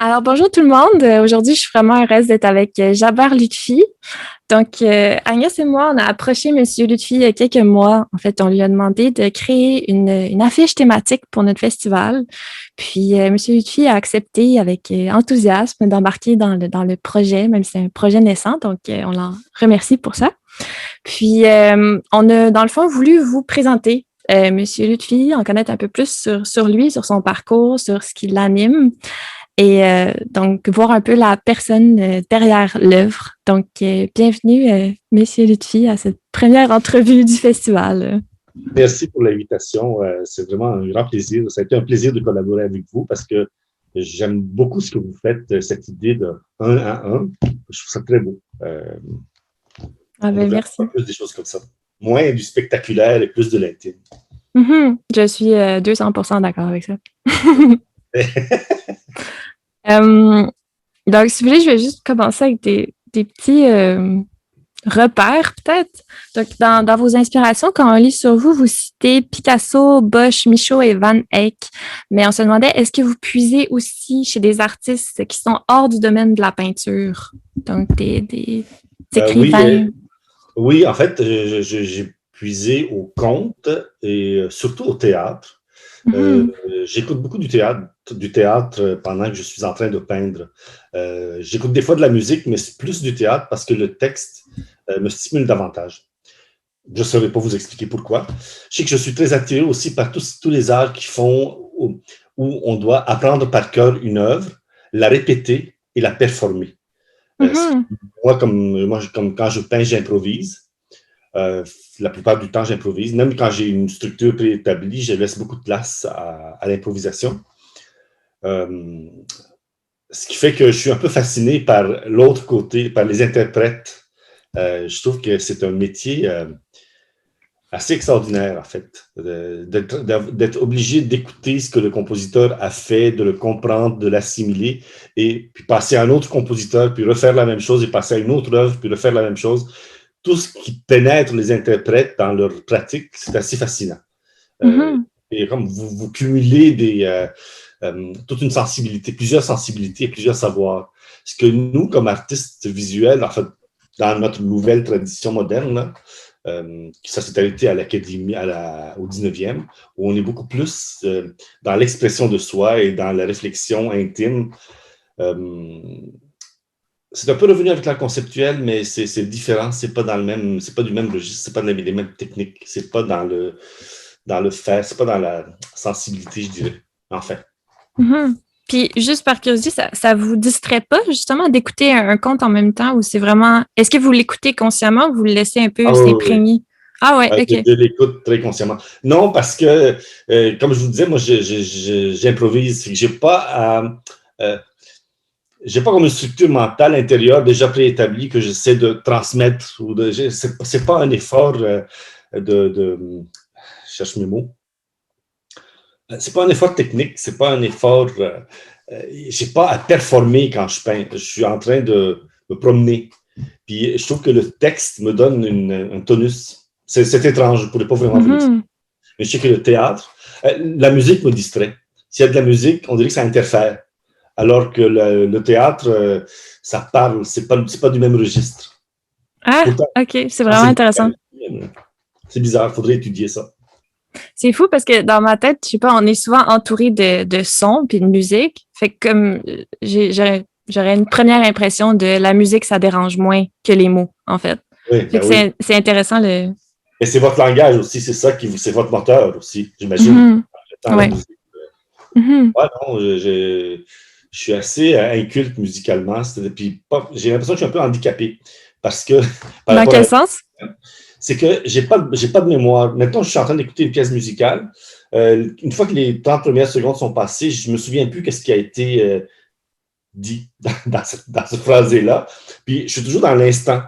Alors, bonjour tout le monde. Aujourd'hui, je suis vraiment heureuse d'être avec Jabbar Lutfi. Donc, Agnès et moi, on a approché Monsieur Lutfi il y a quelques mois. En fait, on lui a demandé de créer une affiche thématique pour notre festival. Puis, Monsieur Lutfi a accepté avec enthousiasme d'embarquer dans le projet, même si c'est un projet naissant. Donc, on l'en remercie pour ça. Puis, on a, dans le fond, voulu vous présenter Monsieur Lutfi, en connaître un peu plus sur lui, sur son parcours, sur ce qui l'anime. Et donc, voir un peu la personne derrière l'œuvre. Donc, bienvenue, Monsieur Lutfi, à cette première entrevue du festival. Merci pour l'invitation. C'est vraiment un grand plaisir. Ça a été un plaisir de collaborer avec vous parce que j'aime beaucoup ce que vous faites, cette idée de un à un. Je trouve ça très beau. Ah On ben, devrait merci. avoir plus des choses comme ça. Moins du spectaculaire et plus de l'intime. Je suis 200% d'accord avec ça. Euh, donc, si vous voulez, je vais juste commencer avec des petits repères, peut-être. Donc, dans vos inspirations, quand on lit sur vous, vous citez Picasso, Bosch, Michaud et Van Eyck. Mais on se demandait, est-ce que vous puisez aussi chez des artistes qui sont hors du domaine de la peinture? Donc, des Oui, écrivains. oui, en fait, j'ai puisé au conte et surtout au théâtre. Euh, Mhm, J'écoute beaucoup du théâtre pendant que je suis en train de peindre. J'écoute des fois de la musique, mais c'est plus du théâtre parce que le texte me stimule davantage. Je ne saurais pas vous expliquer pourquoi. Je sais que je suis très attiré aussi par tous les arts qui font où on doit apprendre par cœur une œuvre, la répéter et la performer. mhm. Comme quand je peins, j'improvise. Euh, la plupart du temps, j'improvise. Même quand j'ai une structure préétablie, je laisse beaucoup de place à l'improvisation. Euh, Ce qui fait que je suis un peu fasciné par l'autre côté, par les interprètes. Je trouve que c'est un métier assez extraordinaire, en fait, d'être obligé d'écouter ce que le compositeur a fait, de le comprendre, de l'assimiler, et puis passer à un autre compositeur, puis refaire la même chose, et passer à une autre œuvre, puis refaire la même chose. Tout ce qui pénètre les interprètes dans leur pratique, c'est assez fascinant. Euh, Mhm. et comme vous cumulez toute une sensibilité, plusieurs sensibilités, plusieurs savoirs. Ce que nous, comme artistes visuels, en fait, dans notre nouvelle tradition moderne, là, ça s'est arrêté à l'académie, au 19e, où on est beaucoup plus dans l'expression de soi et dans la réflexion intime. Euh, c'est un peu revenu avec l'art conceptuel, mais c'est différent. C'est pas dans le même, c'est pas du même registre, c'est pas les mêmes techniques, c'est pas dans le faire, c'est pas dans la sensibilité, je dirais. Enfin. Mhm. Puis, juste par curiosité, ça vous distrait pas, justement, d'écouter un conte en même temps ou c'est vraiment. Est-ce que vous l'écoutez consciemment ou vous le laissez un peu Ah oui, oui, oui. s'imprégner? Ah ouais, OK. Je l'écoute très consciemment. Non, parce que, comme je vous disais, moi, j'improvise. Euh, j'ai pas comme une structure mentale intérieure déjà préétablie que j'essaie de transmettre. C'est pas un effort je cherche mes mots. C'est pas un effort technique, c'est pas un effort. J'ai pas à performer quand je peins. Je suis en train de me promener. Puis je trouve que le texte me donne un tonus. C'est étrange, je ne pourrais pas vraiment vous l'expliquer. Mhm. Mais je sais que le théâtre, la musique me distrait. S'il y a de la musique, on dirait que ça interfère. Alors que le théâtre, ça parle, c'est pas du même registre. Ah, Pourtant, OK, c'est quand vraiment c'est intéressant. musical, c'est bizarre, il faudrait étudier ça. C'est fou parce que dans ma tête, je sais pas, on est souvent entouré de sons puis de musique. Fait que comme j'aurais une première impression de la musique, ça dérange moins que les mots, en fait. Oui, Fait ben que oui. c'est intéressant le. Et c'est votre langage aussi, c'est ça c'est votre moteur aussi, j'imagine. Mhm. Dans la Ouais. musique. Mhm. Ouais, non, je suis assez inculte musicalement. Puis j'ai l'impression que je suis un peu handicapé parce que par Dans rapport quel à sens? c'est que j'ai pas de mémoire. Maintenant, je suis en train d'écouter une pièce musicale. Une fois que les 30 premières secondes sont passées, je me souviens plus qu'est-ce qui a été dit dans cette phrase-là. Puis je suis toujours dans l'instant.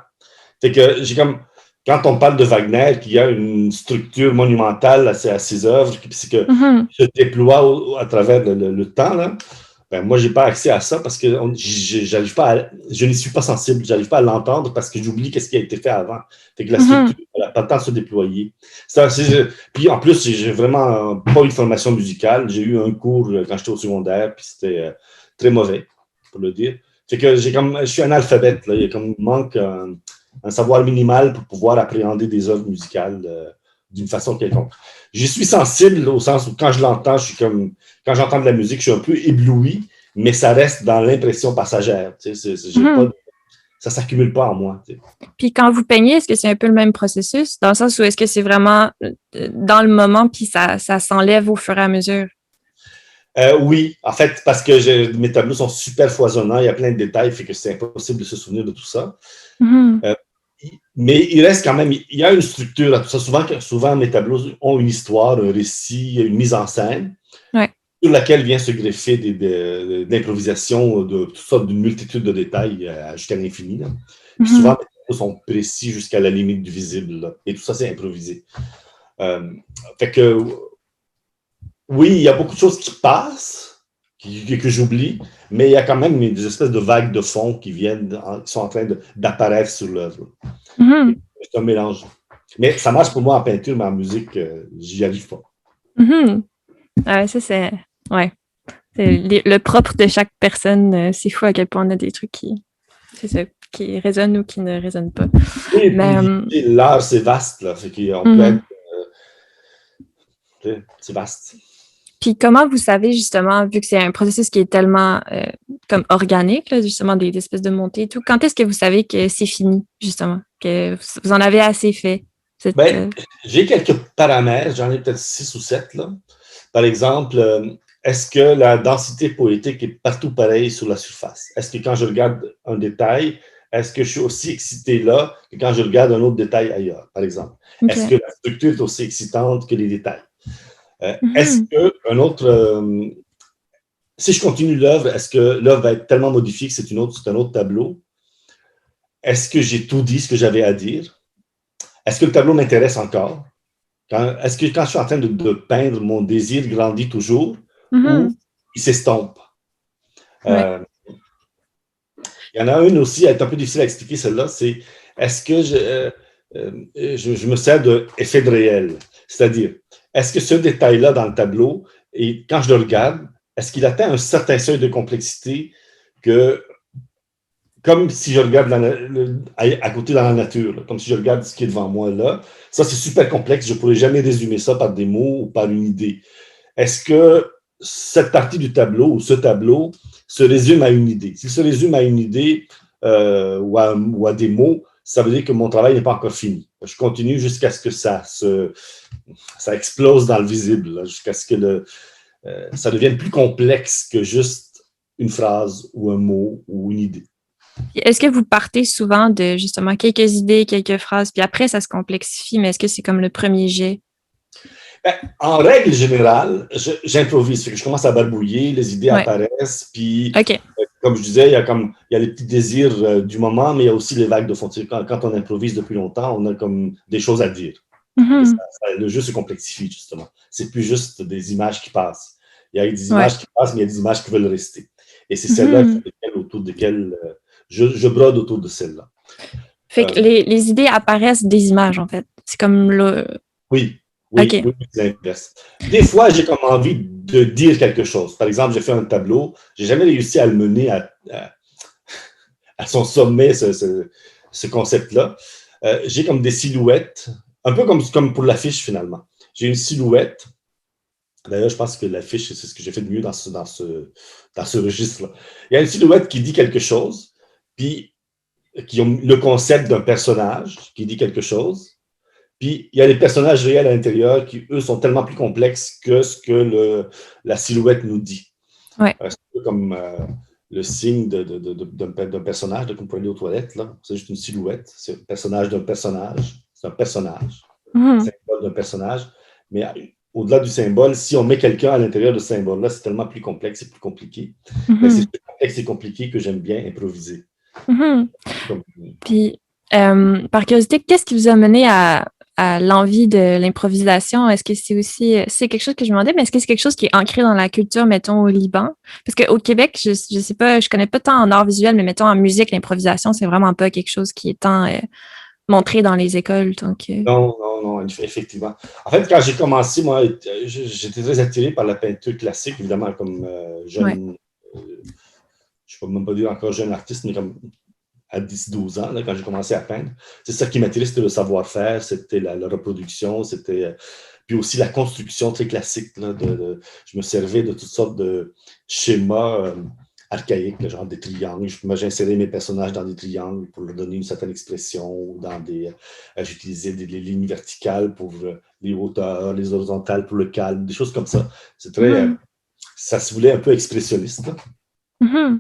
Fait que j'ai comme quand on parle de Wagner, qui a une structure monumentale à ses œuvres, c'est que Mhm. se déploie à travers le temps, là. Ben, moi, j'ai pas accès à ça parce que j'arrive pas je n'y suis pas sensible, j'arrive pas à l'entendre parce que j'oublie qu'est-ce qui a été fait avant. Fait que la Mhm. structure n'a pas le temps de se déployer. Puis en plus, j'ai vraiment pas une formation musicale. J'ai eu un cours quand j'étais au secondaire, puis c'était très mauvais. pour le dire. C'est que je suis analphabète, là. Il y a comme manque un savoir minimal pour pouvoir appréhender des œuvres musicales d'une façon quelconque. Je suis sensible au sens où quand je l'entends, quand j'entends de la musique, je suis un peu ébloui, mais ça reste dans l'impression passagère. Tu sais, ça ne s'accumule pas en moi. Tu sais. Puis quand vous peignez, est-ce que c'est un peu le même processus? Dans le sens où est-ce que c'est vraiment dans le moment, puis ça s'enlève au fur et à mesure? Oui, en fait, parce que mes tableaux sont super foisonnants, il y a plein de détails, fait que c'est impossible de se souvenir de tout ça. Mais il reste quand même, il y a une structure à tout ça. Souvent, mes tableaux ont une histoire, un récit, une mise en scène, sur laquelle vient se greffer d'improvisation de toutes sortes, d'une multitude de détails jusqu'à l'infini. Puis souvent, mes tableaux sont précis jusqu'à la limite du visible. Là, et tout ça, c'est improvisé. Fait que, oui, il y a beaucoup de choses qui passent, que j'oublie, mais il y a quand même des espèces de vagues de fond qui sont en train d'apparaître sur l'œuvre. C'est un mélange. Mais ça marche pour moi en peinture, mais en musique, j'y arrive pas. Ça, c'est... Ouais. C'est le propre de chaque personne. C'est fou à quel point on a des trucs qui résonnent ou qui ne résonnent pas. Oui, mais, l'art, c'est vaste. Là. C'est qu'on peut être... c'est vaste. Puis comment vous savez, justement, vu que c'est un processus qui est tellement comme organique, là, justement, des espèces de montées et tout, quand est-ce que vous savez que c'est fini, justement, que vous en avez assez fait? J'ai quelques paramètres, j'en ai peut-être 6 ou 7. Là. Par exemple, est-ce que la densité poétique est partout pareille sur la surface? Est-ce que quand je regarde un détail, est-ce que je suis aussi excité là que quand je regarde un autre détail ailleurs, par exemple? Est-ce que la structure est aussi excitante que les détails? Est-ce que si je continue l'œuvre, est-ce que l'œuvre va être tellement modifiée que c'est un autre tableau? Est-ce que j'ai tout dit ce que j'avais à dire? Est-ce que le tableau m'intéresse encore? Est-ce que quand je suis en train de peindre, mon désir grandit toujours ou il s'estompe? Il y en a une aussi, elle est un peu difficile à expliquer, celle-là, c'est est-ce que je me sers d'effet de réel? C'est-à-dire, est-ce que ce détail-là dans le tableau, et quand je le regarde, est-ce qu'il atteint un certain seuil de complexité comme si je regarde à côté dans la nature, là, comme si je regarde ce qui est devant moi là. Ça, c'est super complexe. Je ne pourrais jamais résumer ça par des mots ou par une idée. Est-ce que cette partie du tableau ou ce tableau se résume à une idée? S'il se résume à une idée ou à des mots, ça veut dire que mon travail n'est pas encore fini. Je continue jusqu'à ce que ça explose dans le visible, jusqu'à ce que ça devienne plus complexe que juste une phrase ou un mot ou une idée. Est-ce que vous partez souvent de justement quelques idées, quelques phrases, puis après ça se complexifie, mais est-ce que c'est comme le premier jet? En règle générale, j'improvise. Je commence à barbouiller, les idées apparaissent, puis comme je disais, il y a les petits désirs du moment, mais il y a aussi les vagues de fond. Quand on improvise depuis longtemps, on a comme des choses à dire. Le jeu se complexifie, justement. C'est plus juste des images qui passent. Il y a des images qui passent, mais il y a des images qui veulent rester. Et c'est celles-là autour desquelles je brode autour de celles-là. Fait que les idées apparaissent des images, en fait. C'est comme le... Oui, c'est l'inverse. Des fois, j'ai comme envie de dire quelque chose. Par exemple, j'ai fait un tableau. J'ai jamais réussi à le mener à son sommet, ce concept-là. J'ai comme des silhouettes, un peu comme pour l'affiche, finalement. J'ai une silhouette. D'ailleurs, je pense que l'affiche, c'est ce que j'ai fait de mieux dans ce registre-là. Il y a une silhouette qui dit quelque chose, puis qui ont le concept d'un personnage qui dit quelque chose. Puis, il y a les personnages réels à l'intérieur qui, eux, sont tellement plus complexes que ce que la silhouette nous dit. C'est un peu comme le signe d'un personnage, comme pour aller aux toilettes. Là. C'est juste une silhouette. C'est le personnage d'un personnage. C'est un personnage. Symbole d'un personnage. Mais au-delà du symbole, si on met quelqu'un à l'intérieur de ce symbole-là, c'est tellement plus complexe et plus compliqué. Mais c'est plus complexe et compliqué que j'aime bien improviser. Puis, par curiosité, qu'est-ce qui vous a mené à l'envie de l'improvisation? Est-ce que c'est quelque chose que je me demandais, mais est-ce que c'est quelque chose qui est ancré dans la culture, mettons, au Liban? Parce qu'au Québec, je sais pas, je connais pas tant en art visuel, mais mettons, en musique, l'improvisation, c'est vraiment pas quelque chose qui est tant montré dans les écoles. Donc, Non, effectivement. En fait, quand j'ai commencé, moi, j'étais très attiré par la peinture classique, évidemment, comme jeune. Je sais ne peux même pas dire encore jeune artiste, mais comme à 10-12 ans, là, quand j'ai commencé à peindre. C'est ça qui m'intéressait, c'était le savoir-faire, c'était la reproduction, c'était puis aussi la construction très classique. Là, je me servais de toutes sortes de schémas archaïques, là, genre des triangles. J'insérais mes personnages dans des triangles pour leur donner une certaine expression. Ou j'utilisais des lignes verticales pour les hauteurs, les horizontales pour le calme, des choses comme ça. C'est très... ça se voulait un peu expressionniste. Mm-hmm.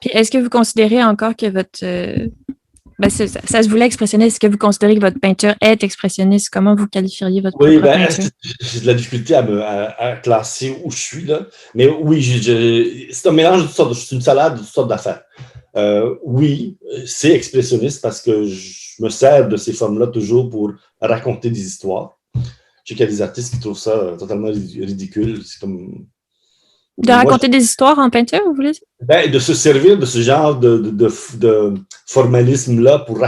Puis est-ce que vous considérez encore que votre... ça se voulait expressionniste. Est-ce que vous considérez que votre peinture est expressionniste? Comment vous qualifieriez votre propre peinture? J'ai de la difficulté à classer où je suis, là. Mais oui, c'est un mélange de toutes sortes, c'est une salade de toutes sortes d'affaires. Oui, c'est expressionniste parce que je me sers de ces formes-là toujours pour raconter des histoires. Je sais qu'il y a des artistes qui trouvent ça totalement ridicule. C'est comme... De raconter des histoires en peinture, vous voulez dire? De se servir de ce genre de formalisme-là pour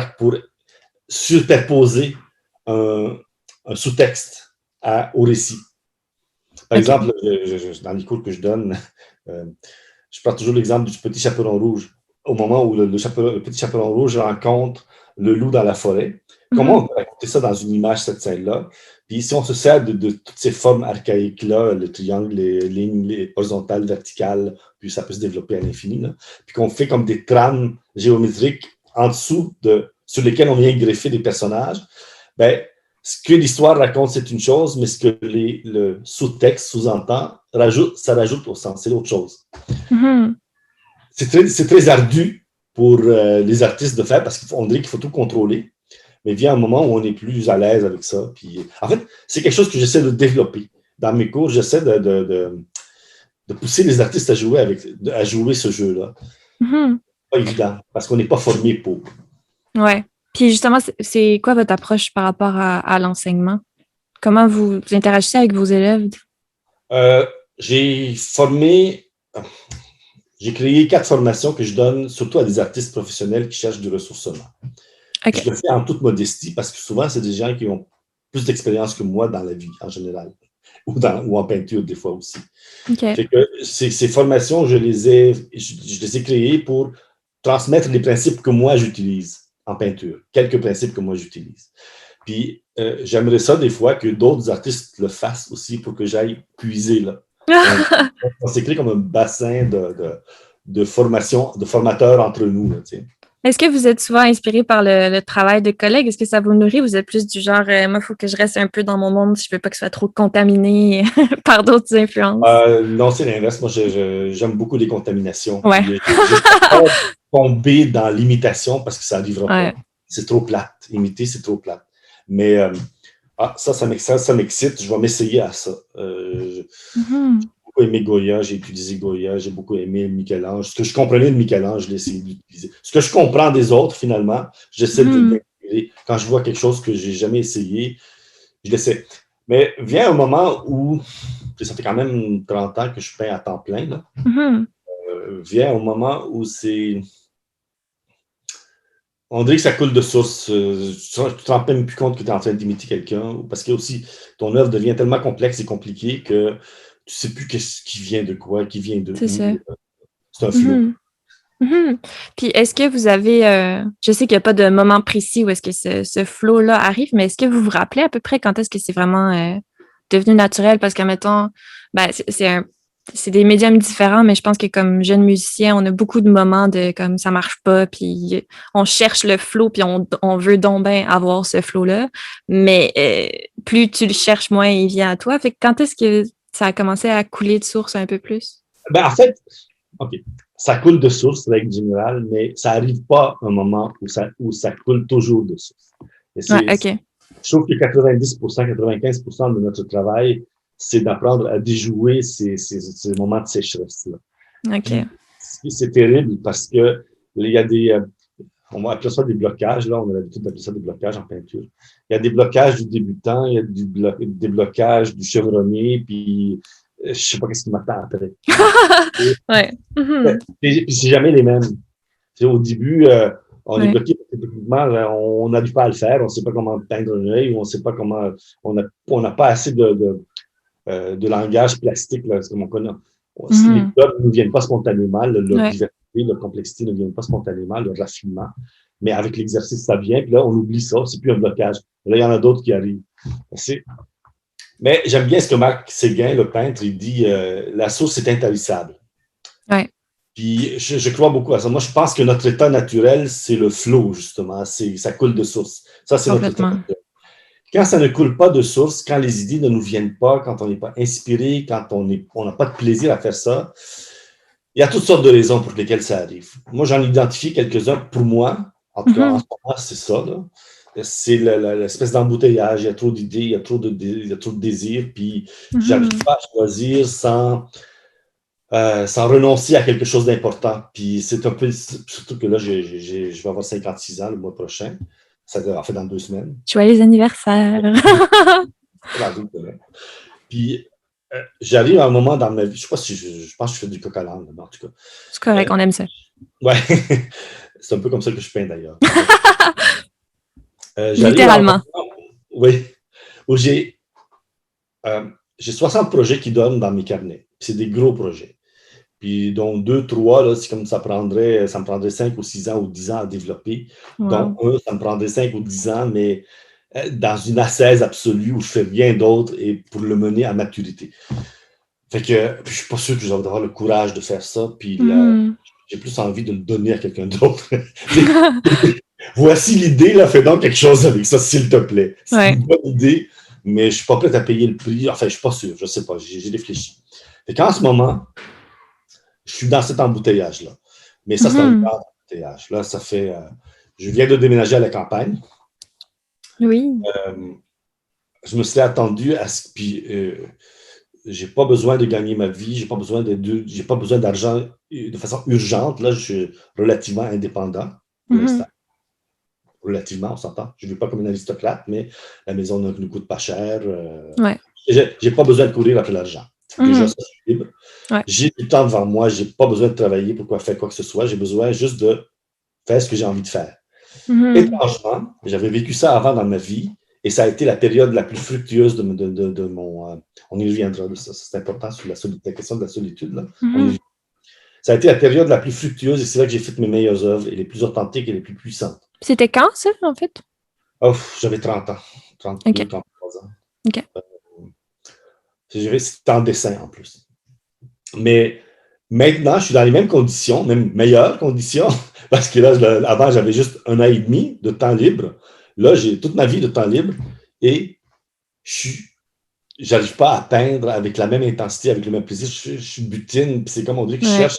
superposer un sous-texte au récit. Par exemple, dans les cours que je donne, je prends toujours l'exemple du petit chaperon rouge. Au moment où le petit chaperon rouge rencontre le loup dans la forêt, comment on peut raconter ça dans une image, cette scène-là? Puis si on se sert de toutes ces formes archaïques-là, le triangle, les lignes les horizontales, verticales, puis ça peut se développer à l'infini, là, puis qu'on fait comme des trames géométriques en dessous sur lesquelles on vient greffer des personnages, ben, ce que l'histoire raconte, c'est une chose, mais ce que le sous-texte sous-entend, ça rajoute au sens, c'est autre chose. Mm-hmm. C'est très ardu pour les artistes de faire parce qu'on dirait qu'il faut tout contrôler. Mais vient un moment où on est plus à l'aise avec ça. Puis, en fait, c'est quelque chose que j'essaie de développer. Dans mes cours, j'essaie de pousser les artistes à jouer ce jeu-là. Mm-hmm. C'est pas évident, parce qu'on n'est pas formé pour. Ouais. Puis justement, c'est quoi votre approche par rapport à l'enseignement? Comment vous interagissez avec vos élèves? J'ai créé 4 formations que je donne surtout à des artistes professionnels qui cherchent du ressourcement. Okay. Je le fais en toute modestie parce que souvent, c'est des gens qui ont plus d'expérience que moi dans la vie en général ou en peinture des fois aussi. Okay. Fait que ces formations, je les ai créées pour transmettre les principes que moi j'utilise en peinture, quelques principes que moi j'utilise. Puis j'aimerais ça des fois que d'autres artistes le fassent aussi pour que j'aille puiser là. On s'est créé comme un bassin de formation, de formateurs entre nous. Là, est-ce que vous êtes souvent inspiré par le travail de collègues? Est-ce que ça vous nourrit? Vous êtes plus du genre, moi, il faut que je reste un peu dans mon monde, je ne veux pas que ce soit trop contaminé par d'autres influences? Non, c'est l'inverse. Moi, j'aime beaucoup les contaminations. Ouais. Je ne vais pas tomber dans l'imitation parce que ça n'arrivera pas. C'est trop plate. Imiter, c'est trop plate. Mais ça m'excite. Je vais m'essayer à ça. J'ai beaucoup aimé Goya, j'ai utilisé Goya, j'ai beaucoup aimé Michel-Ange. Ce que je comprenais de Michel-Ange, je l'ai essayé d'utiliser. Ce que je comprends des autres, finalement, j'essaie de l'intégrer. Quand je vois quelque chose que je n'ai jamais essayé, je l'essaie. Mais vient un moment où, ça fait quand même 30 ans que je peins à temps plein, là. Vient un moment où c'est... On dirait que ça coule de source. Tu ne te rends même plus compte que tu es en train d'imiter quelqu'un, parce que aussi, ton œuvre devient tellement complexe et compliquée que tu ne sais plus qu'est-ce qui vient de quoi, qui vient de où. C'est un flou. Puis, est-ce que vous avez... je sais qu'il n'y a pas de moment précis où est-ce que ce flow-là arrive, mais est-ce que vous vous rappelez à peu près quand est-ce que c'est vraiment devenu naturel? Parce qu'admettons, c'est des médiums différents, mais je pense que comme jeune musicien, on a beaucoup de moments de comme ça marche pas, puis on cherche le flow, puis on veut donc bien avoir ce flow-là. Mais plus tu le cherches, moins il vient à toi. Fait que quand est-ce que ça a commencé à couler de source un peu plus? En fait, OK. Ça coule de source, règle générale, mais ça n'arrive pas à un moment où ça coule toujours de source. Okay. Je trouve que 90%, 95% de notre travail, c'est d'apprendre à déjouer ces moments de sécheresse-là. Okay. C'est terrible parce que il y a des... on va appeler ça des blocages, là, on a l'habitude d'appeler ça des blocages en peinture. Il y a des blocages du débutant, il y a des blocages du chevronné, puis je ne sais pas qu'est-ce qui m'attend après. Ouais. Puis c'est jamais les mêmes. Au début, on est bloqué parce que techniquement, on n'arrive pas à le faire, on ne sait pas comment peindre un œil, on ne sait pas comment, on n'a pas assez de langage plastique, là, comme Les codes ne viennent pas spontanément, leur Ouais. diversité, leur complexité ne viennent pas spontanément, leur raffinement. Mais avec l'exercice, ça vient. Puis là, on oublie ça. C'est plus un blocage. Là, il y en a d'autres qui arrivent. Mais j'aime bien ce que Marc Séguin, le peintre, il dit la source est intarissable. Ouais. Puis je crois beaucoup à ça. Moi, je pense que notre état naturel, c'est le flow, justement. Ça coule de source. Ça, c'est notre état naturel. Quand ça ne coule pas de source, quand les idées ne nous viennent pas, quand on n'est pas inspiré, quand on n'a pas de plaisir à faire ça, il y a toutes sortes de raisons pour lesquelles ça arrive. Moi, j'en ai identifié quelques-uns pour moi. En tout cas, en ce moment, c'est ça. Là. C'est l'espèce d'embouteillage. Il y a trop d'idées, il y a trop de désirs, puis j'arrive pas à choisir sans renoncer à quelque chose d'important. Puis c'est un peu, surtout que là, je vais avoir 56 ans le mois prochain. Ça en fait dans 2 semaines. Joyeux anniversaire! Puis j'arrive à un moment dans ma vie, je sais pas si je pense que je fais du coq à l'âne, en tout cas. C'est correct, on aime ça. Ouais, c'est un peu comme ça que je peins d'ailleurs. Littéralement. Oui, où j'ai 60 projets qui donnent dans mes carnets. C'est des gros projets. Puis, dont 2, 3, là, c'est comme ça me prendrait 5 ou 6 ans ou 10 ans à développer. Wow. Donc, ça me prendrait 5 ou 10 ans, mais dans une ascèse absolue où je fais rien d'autre et pour le mener à maturité. Fait que je suis pas sûr que je vais avoir le courage de faire ça. Puis j'ai plus envie de le donner à quelqu'un d'autre. Voici l'idée, là, fais donc quelque chose avec ça, s'il te plaît. C'est une bonne idée, mais je suis pas prêt à payer le prix. Enfin, je suis pas sûr, je sais pas, j'ai réfléchi. Fait qu'en ce moment, je suis dans cet embouteillage-là. Mais ça, c'est un grand embouteillage. Là, ça fait... je viens de déménager à la campagne. Oui. Je me suis attendu à ce... Puis, j'ai pas besoin de gagner ma vie, j'ai pas besoin d'argent de façon urgente. Là, je suis relativement indépendant pour l'instant. Relativement, on s'entend. Je ne vis pas comme un aristocrate, mais la maison ne nous coûte pas cher. J'ai pas besoin de courir après l'argent. Déjà, ça, je suis libre. Ouais. J'ai du temps devant moi, j'ai pas besoin de travailler pour faire quoi que ce soit. J'ai besoin juste de faire ce que j'ai envie de faire. Étrangement, j'avais vécu ça avant dans ma vie et ça a été la période la plus fructueuse de mon... on y reviendra, ça, c'est important sur la question de la solitude. Là. Ça a été la période la plus fructueuse et c'est là que j'ai fait mes meilleures œuvres et les plus authentiques et les plus puissantes. C'était quand, ça, en fait? Oh, j'avais 30 ans. 32, 33 ans. OK. C'était en dessin, en plus. Mais maintenant, je suis dans les mêmes conditions, même meilleures conditions, parce que là, avant, j'avais juste 1 an et demi de temps libre. Là, j'ai toute ma vie de temps libre et j'arrive pas à peindre avec la même intensité, avec le même plaisir. Je suis butine, puis c'est comme on dit que je cherche.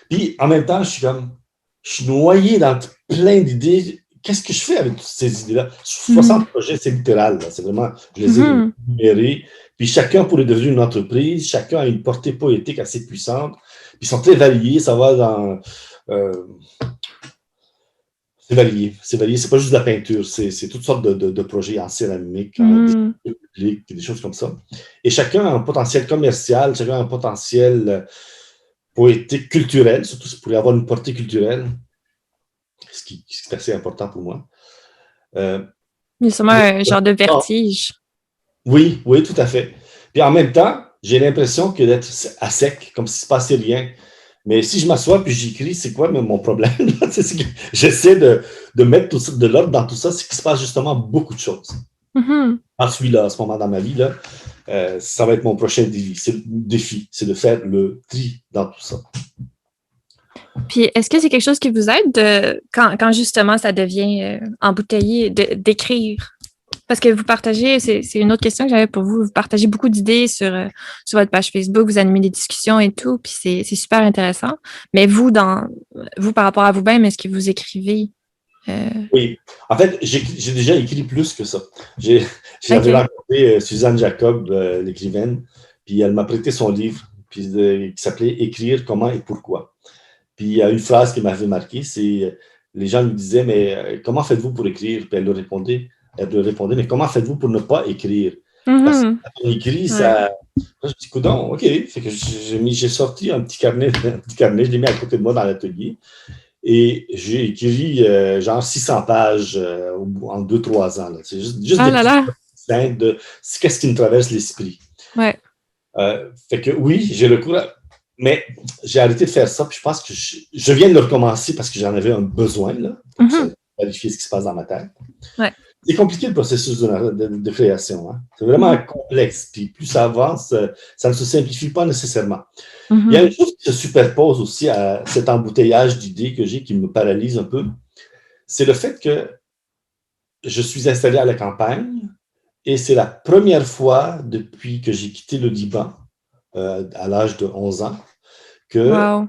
Puis en même temps, je suis noyé dans plein d'idées. Qu'est-ce que je fais avec toutes ces idées-là? 60 projets, c'est littéral. Là. C'est vraiment, je les ai numérés. Puis chacun pourrait devenir une entreprise. Chacun a une portée poétique assez puissante. Puis ils sont très variés. Ça va dans... c'est varié. C'est varié. C'est pas juste de la peinture. C'est toutes sortes de projets en céramique, en public, des choses comme ça. Et chacun a un potentiel commercial. Chacun a un potentiel poétique, culturel. Surtout, ça pourrait avoir une portée culturelle. Ce qui est assez important pour moi. Il y a sûrement un genre de vertige. Oui, tout à fait. Puis en même temps, j'ai l'impression que d'être à sec, comme s'il ne se passait rien. Mais si je m'assois puis j'écris, c'est quoi mon problème? J'essaie de mettre de l'ordre dans tout ça, c'est qu'il se passe justement beaucoup de choses. En celui-là, à ce moment dans ma vie, là, ça va être mon prochain défi. C'est de faire le tri dans tout ça. Puis, est-ce que c'est quelque chose qui vous aide quand justement ça devient embouteillé, d'écrire? Parce que vous partagez, c'est une autre question que j'avais pour vous, vous partagez beaucoup d'idées sur votre page Facebook, vous animez des discussions et tout, puis c'est super intéressant. Mais vous, par rapport à vous-même, est-ce que vous écrivez? Oui. En fait, j'ai déjà écrit plus que ça. J'avais rencontré Suzanne Jacob, l'écrivaine, puis elle m'a prêté son livre qui s'appelait « Écrire, comment et pourquoi ». Puis il y a une phrase qui m'avait marqué, c'est les gens lui disaient « Mais comment faites-vous pour écrire ?» Puis elle leur répondait « Mais comment faites-vous pour ne pas écrire ?» Parce que quand on écrit, ça... Je dis « Coudonc, OK. » Fait que j'ai sorti un petit carnet, je l'ai mis à côté de moi dans l'atelier. Et j'ai écrit genre 600 pages en 2-3 ans. Là. C'est juste des petites de qu'est-ce qui me traverse l'esprit. Ouais. Fait que oui, j'ai le courage. Mais j'ai arrêté de faire ça, puis je pense que je viens de le recommencer parce que j'en avais un besoin, là, pour vérifier ce qui se passe dans ma tête. Ouais. C'est compliqué le processus de création. Hein? C'est vraiment complexe. Puis plus ça avance, ça ne se simplifie pas nécessairement. Il y a une chose qui se superpose aussi à cet embouteillage d'idées que j'ai qui me paralyse un peu. C'est le fait que je suis installé à la campagne et c'est la première fois depuis que j'ai quitté le Liban à l'âge de 11 ans que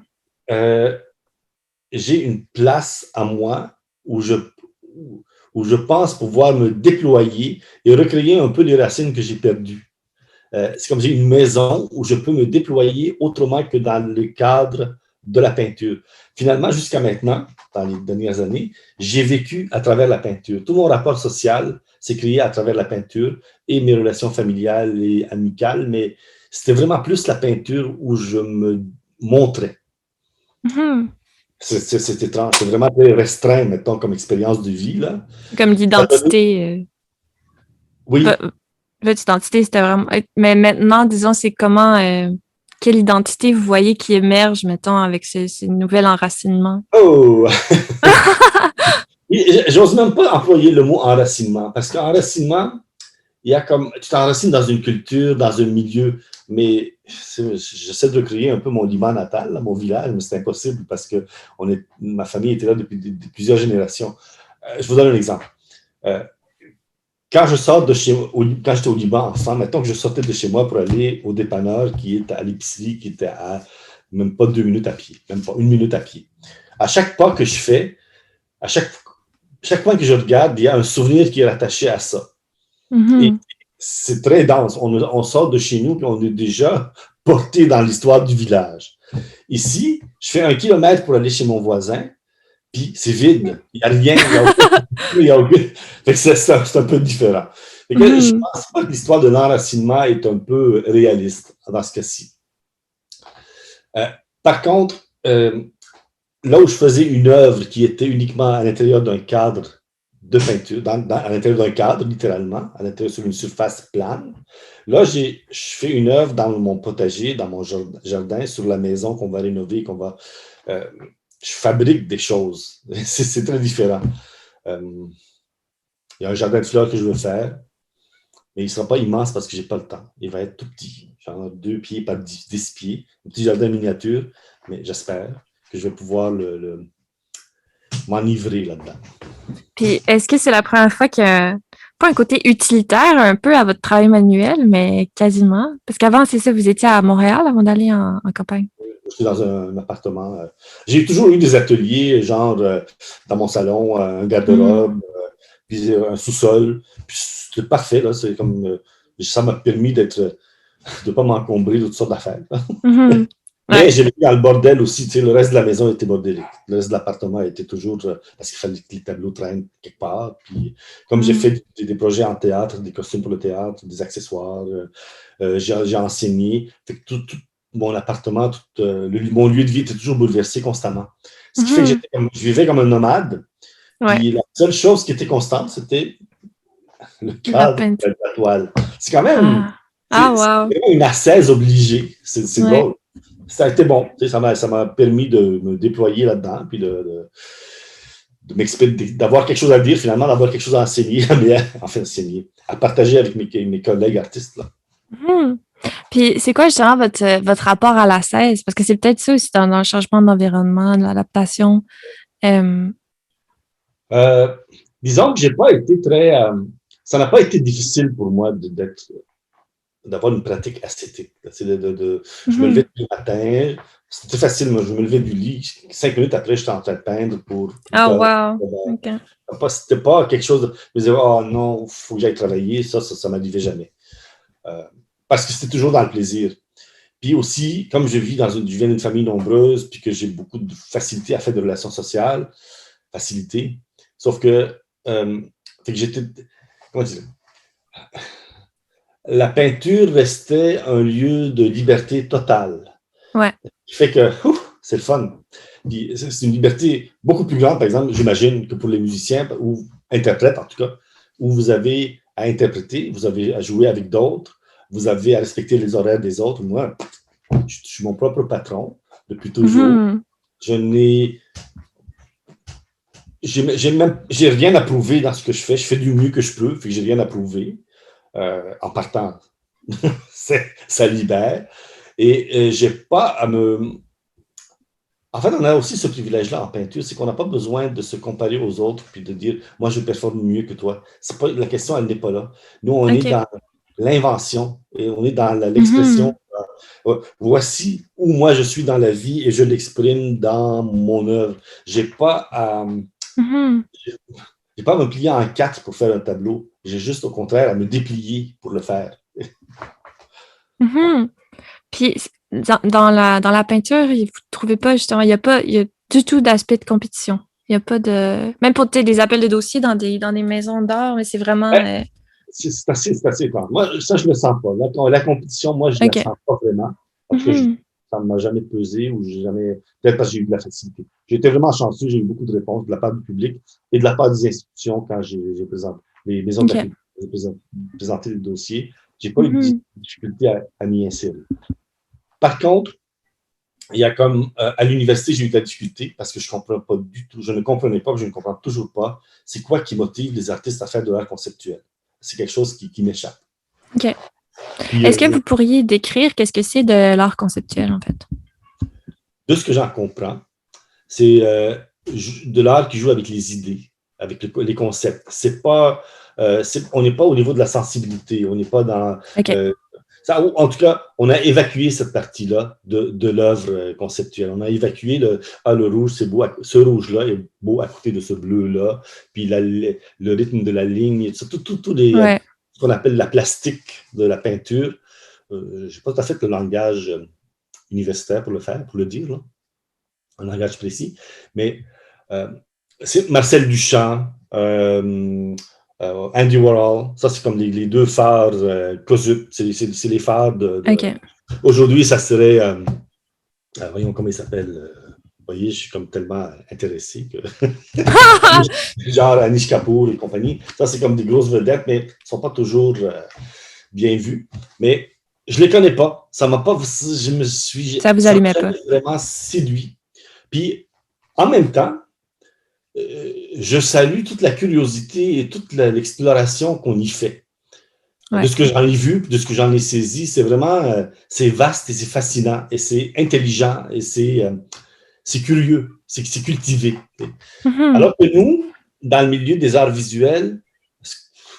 j'ai une place à moi où je pense pouvoir me déployer et recréer un peu les racines que j'ai perdues. C'est comme j'ai une maison où je peux me déployer autrement que dans le cadre de la peinture. Finalement, jusqu'à maintenant, dans les dernières années, j'ai vécu à travers la peinture. Tout mon rapport social s'est créé à travers la peinture et mes relations familiales et amicales, mais c'était vraiment plus la peinture où je me montrais. C'est étrange, c'est vraiment très restreint, mettons, comme expérience de vie. Là. Comme l'identité. Oui. Votre identité, c'était vraiment... Mais maintenant, disons, c'est comment... quelle identité vous voyez qui émerge, mettons, avec ce nouvel enracinement? Oh! J'ose même pas employer le mot enracinement, parce qu'enracinement, il y a comme... Tu t'enracines dans une culture, dans un milieu, mais j'essaie de recréer un peu mon Liban natal, là, mon village, mais c'est impossible parce que ma famille était là depuis plusieurs générations. Je vous donne un exemple. Quand je sors de chez moi, quand j'étais au Liban enfant, mettons que je sortais de chez moi pour aller au dépanneur qui est à l'épicerie, qui était à même pas 2 minutes à pied, même pas 1 minute à pied. À chaque pas que je fais, à chaque point que je regarde, il y a un souvenir qui est rattaché à ça. Et c'est très dense. On sort de chez nous et on est déjà porté dans l'histoire du village. Ici, je fais 1 kilomètre pour aller chez mon voisin, puis c'est vide. Il n'y a rien. C'est un peu différent. Je ne pense pas que l'histoire de l'enracinement est un peu réaliste dans ce cas-ci. Par contre, là où je faisais une œuvre qui était uniquement à l'intérieur d'un cadre de peinture, à l'intérieur d'un cadre, littéralement, à l'intérieur sur une surface plane, là, je fais une œuvre dans mon potager, dans mon jardin, sur la maison qu'on va rénover, je fabrique des choses. C'est très différent. Il y a un jardin de fleurs que je veux faire, mais il ne sera pas immense parce que je n'ai pas le temps. Il va être tout petit, genre 2 pieds par 10 pieds, un petit jardin miniature, mais j'espère que je vais pouvoir m'enivrer là-dedans. Puis, est-ce que c'est la première fois qu'il y a pas un côté utilitaire un peu à votre travail manuel, mais quasiment? Parce qu'avant, c'est ça, vous étiez à Montréal avant d'aller en campagne. Je suis dans un appartement. J'ai toujours eu des ateliers, genre dans mon salon, un garde-robe, puis un sous-sol. Puis c'était parfait, là. C'est comme ça m'a permis de ne pas m'encombrer de toutes sortes d'affaires. Mais j'ai vécu dans le bordel aussi. Tu sais, le reste de la maison était bordélique. Le reste de l'appartement était toujours parce qu'il fallait que les tableaux traînent quelque part. Puis, comme j'ai fait des projets en théâtre, des costumes pour le théâtre, des accessoires, j'ai enseigné. Fait que tout mon appartement, mon lieu de vie était toujours bouleversé constamment. Ce qui fait que je vivais comme un nomade. Puis la seule chose qui était constante, c'était le cadre de la toile. C'est quand même une ascèse obligée. C'est drôle. Ça a été bon. Ça m'a permis de me déployer là-dedans, puis de m'exprimer, d'avoir quelque chose à dire, finalement, d'avoir quelque chose à enseigner, à partager avec mes collègues artistes. Là. Puis, c'est quoi justement votre rapport à la cèse? Parce que c'est peut-être ça aussi dans le changement d'environnement, de l'adaptation. Disons que j'ai pas été très... ça n'a pas été difficile pour moi d'avoir une pratique esthétique. Je me levais tous les matins. C'était facile, moi. Je me levais du lit. 5 minutes après, j'étais en train de peindre pour... Okay. C'était pas quelque chose de... Je me disais, oh non, il faut que j'aille travailler. Ça m'arrivait jamais. Parce que c'était toujours dans le plaisir. Puis aussi, comme je viens d'une famille nombreuse, puis que j'ai beaucoup de facilité à faire des relations sociales, sauf que, j'étais... Comment dire? La peinture restait un lieu de liberté totale. Ouais. Ce qui fait que, c'est le fun. Puis c'est une liberté beaucoup plus grande, par exemple, j'imagine, que pour les musiciens, ou interprètes en tout cas, où vous avez à interpréter, vous avez à jouer avec d'autres, vous avez à respecter les horaires des autres. Moi, Je suis mon propre patron depuis toujours. Mhm. Je n'ai j'ai rien à prouver dans ce que je fais. Je fais du mieux que je peux, fait que j'ai rien à prouver. En partant, ça libère. Et j'ai pas à me... En fait, on a aussi ce privilège-là en peinture, c'est qu'on n'a pas besoin de se comparer aux autres puis de dire, moi, je performe mieux que toi. C'est pas, la question, elle n'est pas là. Nous, on est OK. dans l'invention et on est dans l'expression. Mhm. Voici où moi, je suis dans la vie et je l'exprime dans mon œuvre. J'ai pas à, Mhm. j'ai pas à me plier en quatre pour faire un tableau. J'ai juste, au contraire, à me déplier pour le faire. Mhm. Puis, dans la peinture, vous ne trouvez pas, justement, il y a du tout d'aspect de compétition. Il n'y a pas de... Même pour tu sais, des appels de dossiers dans des maisons d'art, mais c'est vraiment... Ben, c'est assez étrange. Moi, ça, je ne le sens pas. La compétition, moi, je ne la OK. sens pas vraiment. En tout cas, Mhm. ça ne m'a jamais pesé ou j'ai jamais. Peut-être parce que j'ai eu de la facilité. J'ai été vraiment chanceux, j'ai eu beaucoup de réponses de la part du public et de la part des institutions quand j'ai présenté les maisons de la OK. culture, j'ai présenté les dossiers. Je n'ai pas eu de Mhm. difficulté à m'y insérer. Par contre, il y a comme à l'université, j'ai eu de la difficulté parce que je comprends pas du tout, je ne comprenais pas, je ne comprends toujours pas, c'est quoi qui motive les artistes à faire de l'art conceptuel. C'est quelque chose qui m'échappe. OK. Puis, Est-ce que vous pourriez décrire qu'est-ce que c'est de l'art conceptuel, en fait? de ce que j'en comprends, c'est de l'art qui joue avec les idées, avec les concepts. C'est pas, on n'est pas au niveau de la sensibilité, on n'est pas dans... OK. Ça, en tout cas, on a évacué cette partie-là de l'œuvre conceptuelle. On a évacué le rouge, c'est beau, ce rouge-là est beau à côté de ce bleu-là, puis le rythme de la ligne, tout Ouais. ce qu'on appelle la plastique de la peinture. Je n'ai pas tout à fait le langage universitaire pour le faire, pour le dire, là, un langage précis, mais euh, c'est Marcel Duchamp, Andy Warhol, ça c'est comme les deux phares, c'est les phares OK. Aujourd'hui, ça serait, voyons comment il s'appelle, vous voyez, je suis comme tellement intéressé que genre Anish Kapoor et compagnie, ça c'est comme des grosses vedettes, mais ils ne sont pas toujours bien vus. Mais je ne les connais pas, ça m'a pas, Ça vous ça m'a allumait pas. jamais vraiment séduit. Puis, en même temps, je salue toute la curiosité et toute l'exploration qu'on y fait. De Ouais. ce que j'en ai vu, de ce que j'en ai saisi, c'est vraiment, c'est vaste et c'est fascinant et c'est intelligent et c'est curieux, c'est cultivé. Mhm. Alors que nous, dans le milieu des arts visuels,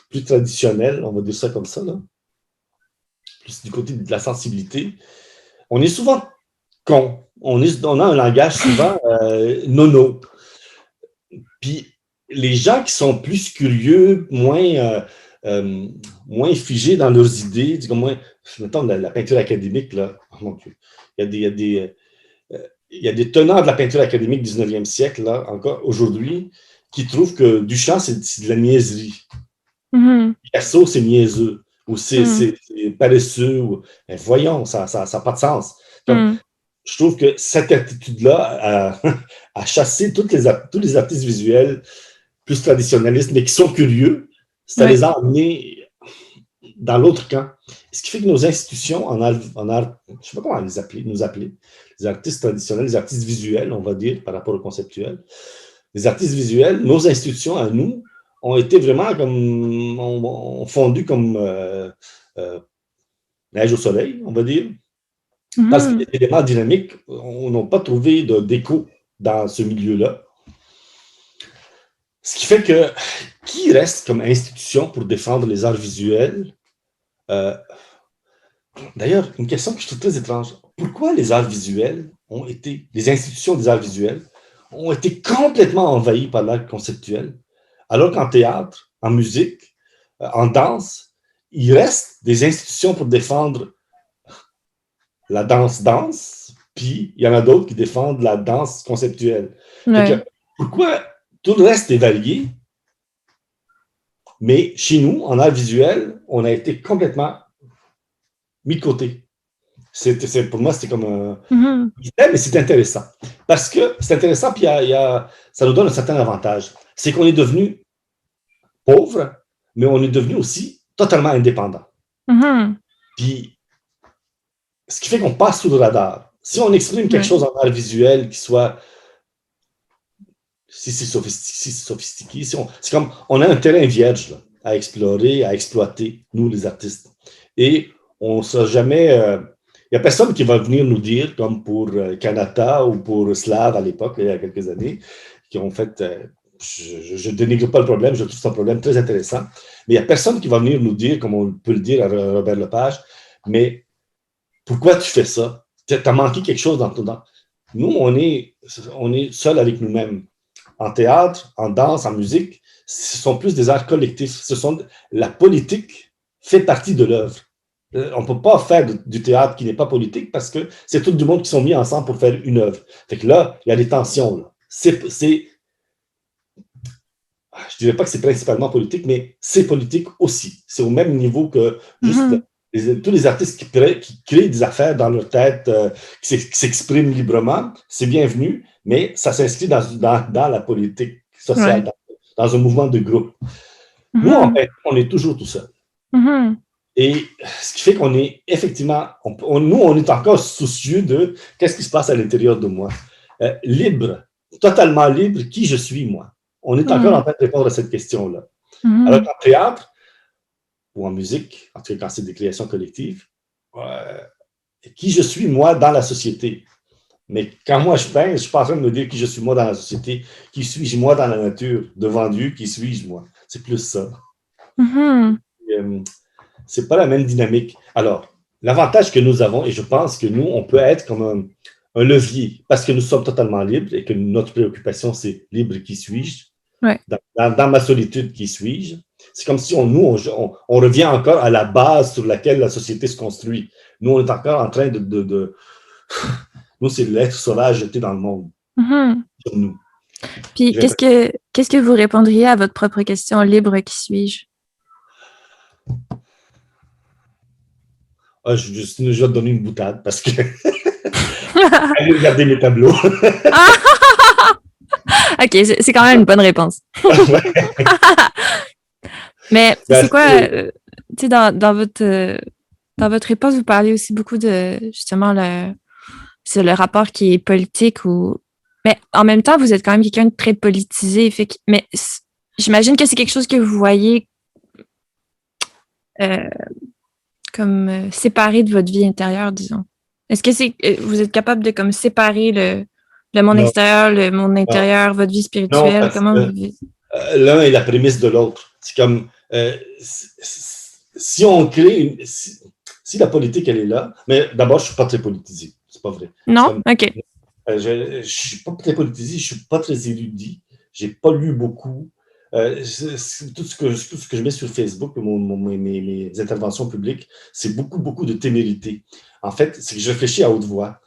plus traditionnels, on va dire ça comme ça, là, plus du côté de la sensibilité, on est souvent con. On a un langage souvent nono. Puis les gens qui sont plus curieux, moins figés dans leurs idées, comme moins, mettons la peinture académique, là, oh mon Dieu, il y a des tenants de la peinture académique du 19e siècle, là, encore aujourd'hui, qui trouvent que Duchamp, c'est de la niaiserie. Mhm. Picasso, c'est niaiseux, ou Mhm. c'est paresseux. Ben voyons, ça n'a pas de sens. Comme, Mhm. je trouve que cette attitude-là a chassé tous les artistes visuels plus traditionnalistes, mais qui sont curieux, ça Ouais. les a amenés dans l'autre camp. Ce qui fait que nos institutions je ne sais pas comment nous appeler, les artistes traditionnels, les artistes visuels, on va dire, par rapport au conceptuel, les artistes visuels, nos institutions à nous, ont été vraiment comme, ont fondu comme neige au soleil, on va dire, parce que Mhm. les éléments dynamiques, on n'a pas trouvé d'écho dans ce milieu-là. Ce qui fait que qui reste comme institution pour défendre les arts visuels? Euh, D'ailleurs, une question que je trouve très étrange. Pourquoi les arts visuels les institutions des arts visuels ont été complètement envahies par l'art conceptuel, alors qu'en théâtre, en musique, en danse, il reste des institutions pour défendre la danse, puis il y en a d'autres qui défendent la danse conceptuelle. Fait que, Ouais. pourquoi tout le reste est varié, mais chez nous, en art visuel, on a été complètement mis de côté. Pour moi, c'était comme un Mhm. mystère, mais c'est intéressant. Parce que c'est intéressant, puis ça nous donne un certain avantage. C'est qu'on est devenu pauvre, mais on est devenu aussi totalement indépendant. Mhm. Puis ce qui fait qu'on passe sous le radar. Si on exprime quelque chose en art visuel qui soit si c'est sophistiqué, c'est comme on a un terrain vierge là, à explorer, à exploiter, nous les artistes. Et on ne sera jamais. Il n'y a personne qui va venir nous dire, comme pour Kanata ou pour Slav à l'époque, il y a quelques années, qui ont fait. Je ne dénigre pas le problème, je trouve ce problème très intéressant. Mais il n'y a personne qui va venir nous dire, comme on peut le dire à Robert Lepage, mais pourquoi tu fais ça? Tu as manqué quelque chose dans ton temps. Nous, on est seuls avec nous-mêmes. En théâtre, en danse, en musique, ce sont plus des arts collectifs. La politique fait partie de l'œuvre. On ne peut pas faire du théâtre qui n'est pas politique parce que c'est tout le monde qui sont mis ensemble pour faire une œuvre. Fait que là, il y a des tensions. Là. Je ne dirais pas que c'est principalement politique, mais c'est politique aussi. C'est au même niveau que juste tous les artistes qui créent des affaires dans leur tête, qui s'expriment librement, c'est bienvenu, mais ça s'inscrit dans la politique sociale, dans un mouvement de groupe. Nous, en fait, on est toujours tout seul. Et ce qui fait qu'on est effectivement, nous, on est encore soucieux de qu'est-ce qui se passe à l'intérieur de moi. Libre, totalement libre, qui je suis, moi. On est encore en train de répondre à cette question-là. Alors qu'en théâtre ou en musique, en tout cas quand c'est des créations collectives, qui je suis, moi, dans la société. Mais quand moi je peins, je ne suis pas en train de me dire qui je suis, moi, dans la société. Qui suis-je, moi, dans la nature, devant Dieu, qui suis-je, moi. C'est plus ça. C'est pas la même dynamique. Alors, l'avantage que nous avons, et je pense que nous, on peut être comme un levier, parce que nous sommes totalement libres et que notre préoccupation, c'est libre, qui suis-je? Dans ma solitude, qui suis-je? C'est comme si on revient encore à la base sur laquelle la société se construit. Nous, on est encore en train de nous, c'est l'être sauvage jeté dans le monde. Sur nous. Puis, qu'est-ce que vous répondriez à votre propre question, libre, qui suis-je? Je vais te donner une boutade parce que allez regarder mes tableaux. OK, c'est quand même une bonne réponse. Mais c'est quoi, tu sais, dans votre réponse, vous parlez aussi beaucoup de, justement, c'est le rapport qui est politique mais en même temps, vous êtes quand même quelqu'un de très politisé. Mais j'imagine que c'est quelque chose que vous voyez comme séparé de votre vie intérieure, disons. Est-ce que vous êtes capable de comme séparer le monde extérieur, le monde intérieur, votre vie spirituelle? Comment vous vivez? L'un est la prémisse de l'autre. C'est comme si on crée si la politique, elle est là, mais d'abord, je ne suis pas très politisé. C'est pas vrai. Non? OK. Je ne suis pas très politisé, je ne suis pas très érudit. Je n'ai pas lu beaucoup. Tout ce que je mets sur Facebook, mes interventions publiques, c'est beaucoup de témérité. En fait, c'est que je réfléchis à haute voix.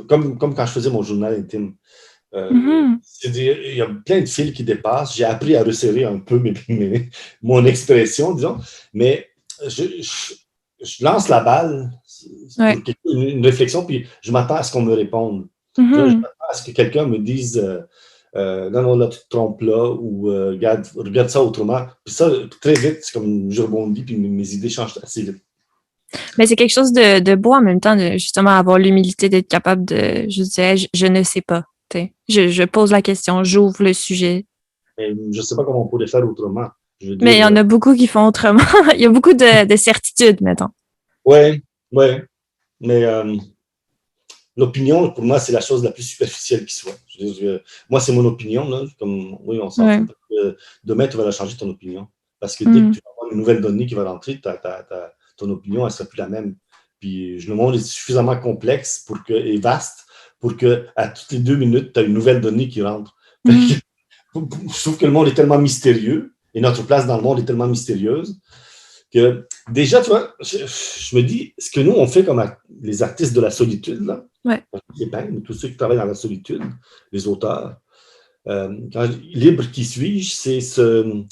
Comme quand je faisais mon journal intime. Il y a plein de fils qui dépassent. J'ai appris à resserrer un peu mon expression, disons, mais je lance la balle, une réflexion, puis je m'attends à ce qu'on me réponde. Je m'attends à ce que quelqu'un me dise non, là, tu te trompes là, ou regarde ça autrement. Puis ça, très vite, c'est comme je rebondis, puis mes idées changent assez vite. Mais c'est quelque chose de beau en même temps, de justement avoir l'humilité d'être capable de, je ne sais pas. Je pose la question, j'ouvre le sujet. Mais je ne sais pas comment on pourrait faire autrement. Mais il y en a beaucoup qui font autrement. Il y a beaucoup de certitudes, mettons. Oui. Mais l'opinion, pour moi, c'est la chose la plus superficielle qui soit. Moi, c'est mon opinion. Là, comme, oui, on s'en fout. Demain, tu vas la changer, ton opinion. Parce que dès que tu vas avoir une nouvelle donnée qui va rentrer, ton opinion, elle ne sera plus la même. Puis le monde est suffisamment complexe et vaste pour qu'à toutes les 2 minutes, tu as une nouvelle donnée qui rentre. Je trouve que le monde est tellement mystérieux et notre place dans le monde est tellement mystérieuse que déjà, tu vois, je me dis, ce que nous, on fait comme les artistes de la solitude, là, les peintres, tous ceux qui travaillent dans la solitude, les auteurs, libre qui suis-je,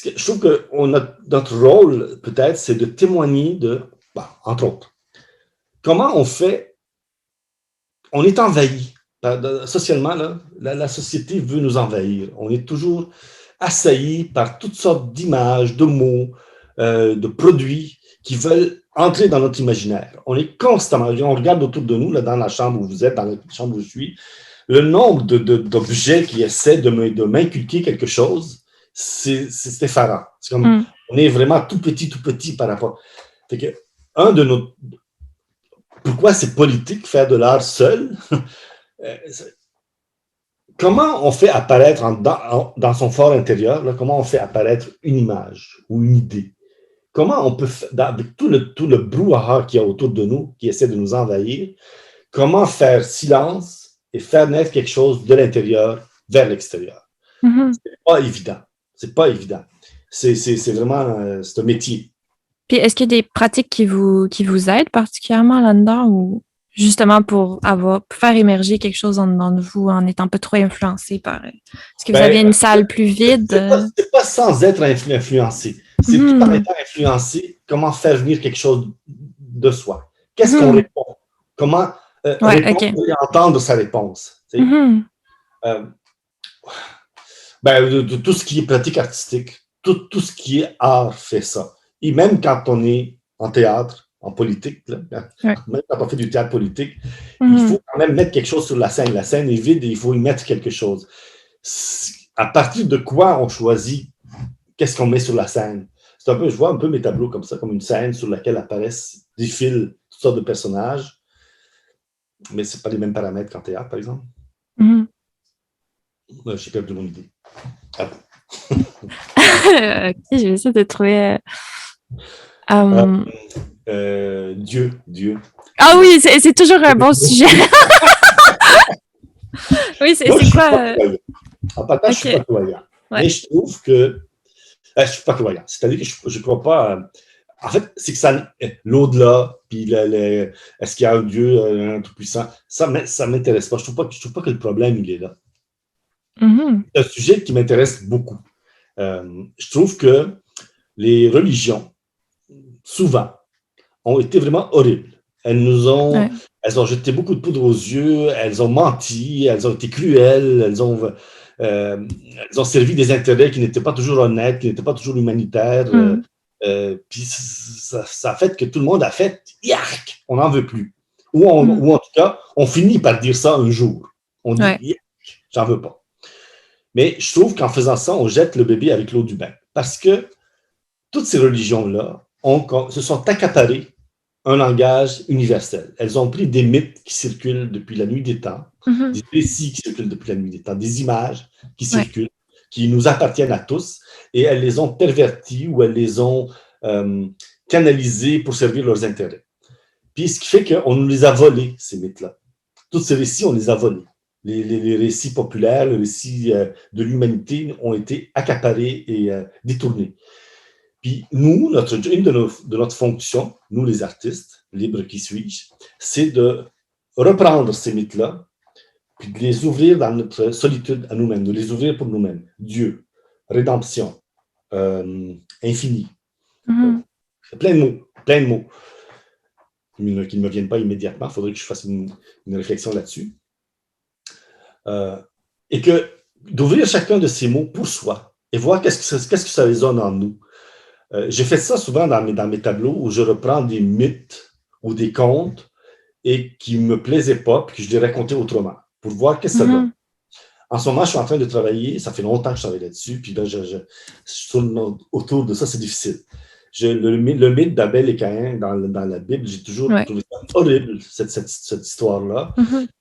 je trouve que notre rôle, peut-être, c'est de témoigner entre autres, comment on fait, on est envahi. Socialement, là, la société veut nous envahir. On est toujours assailli par toutes sortes d'images, de mots, de produits qui veulent entrer dans notre imaginaire. On est constamment, on regarde autour de nous, là, dans la chambre où vous êtes, dans la chambre où je suis, le nombre d'objets qui essaient de m'inculquer quelque chose, c'est effarant. C'est comme, on est vraiment tout petit par rapport. Fait que, pourquoi c'est politique faire de l'art seul? Comment on fait apparaître dans son fort intérieur, là, comment on fait apparaître une image ou une idée? Comment on peut, avec tout le brouhaha qu'il y a autour de nous, qui essaie de nous envahir, comment faire silence et faire naître quelque chose de l'intérieur vers l'extérieur? C'est pas évident. C'est pas évident. C'est vraiment, c'est un métier. Puis, est-ce qu'il y a des pratiques qui vous aident particulièrement là-dedans ou justement pour faire émerger quelque chose en dedans de vous en étant pas trop influencé par... Est-ce que vous avez une salle plus vide? C'est pas sans être influencé. C'est tout en étant influencé, comment faire venir quelque chose de soi. Qu'est-ce qu'on répond? Comment répondre et entendre sa réponse? De tout ce qui est pratique artistique, tout ce qui est art fait ça. Et même quand on est en théâtre, en politique, là, même quand on fait du théâtre politique, il faut quand même mettre quelque chose sur la scène. La scène est vide et il faut y mettre quelque chose. À partir de quoi on choisit qu'est-ce qu'on met sur la scène? C'est un peu, je vois un peu mes tableaux comme ça, comme une scène sur laquelle apparaissent, défilent toutes sortes de personnages, mais ce n'est pas les mêmes paramètres qu'en théâtre, par exemple. J'ai perdu mon idée. Ok, je vais essayer de trouver... Dieu. Ah oui, c'est toujours un bon sujet. Oui, c'est quoi? En partage, je ne suis pas croyant. Ouais. Mais je trouve que... je ne suis pas croyant. C'est-à-dire que je ne crois pas... en fait, c'est que ça... L'au-delà, puis est-ce qu'il y a un Dieu, un tout-puissant, ça ne m'intéresse pas. Je ne trouve pas que le problème, il est là. C'est un sujet qui m'intéresse beaucoup. Je trouve que les religions, souvent, ont été vraiment horribles. Elles ont jeté beaucoup de poudre aux yeux, elles ont menti, elles ont été cruelles, elles ont servi des intérêts qui n'étaient pas toujours honnêtes, qui n'étaient pas toujours humanitaires. Puis ça a fait que tout le monde a fait « Yark! On n'en veut plus ». Ou en tout cas, on finit par dire ça un jour. On dit « Yark! J'en veux pas ». Mais je trouve qu'en faisant ça, on jette le bébé avec l'eau du bain. Parce que toutes ces religions-là se sont accaparées un langage universel. Elles ont pris des mythes qui circulent depuis la nuit des temps, des récits qui circulent depuis la nuit des temps, des images qui circulent, qui nous appartiennent à tous, et elles les ont pervertis ou elles les ont canalisés pour servir leurs intérêts. Puis ce qui fait qu'on nous les a volés, ces mythes-là. Tous ces récits, on les a volés. Les récits populaires, les récits de l'humanité ont été accaparés et détournés. Puis nous, une de notre fonction, nous les artistes, libres qui suis-je, c'est de reprendre ces mythes-là, puis de les ouvrir dans notre solitude à nous-mêmes, de les ouvrir pour nous-mêmes. Dieu, rédemption, infini. Plein de mots qui ne me viennent pas immédiatement. Il faudrait que je fasse une réflexion là-dessus. Et que d'ouvrir chacun de ces mots pour soi et voir qu'est-ce que ça résonne en nous. J'ai fait ça souvent dans mes tableaux où je reprends des mythes ou des contes et qui ne me plaisaient pas puis que je les racontais autrement pour voir qu'est-ce que ça donne. En ce moment, je suis en train de travailler, ça fait longtemps que je travaille là-dessus, puis là, je tourne autour de ça, c'est difficile. Le mythe d'Abel et Caïn dans la Bible, j'ai toujours trouvé ça horrible, cette histoire-là.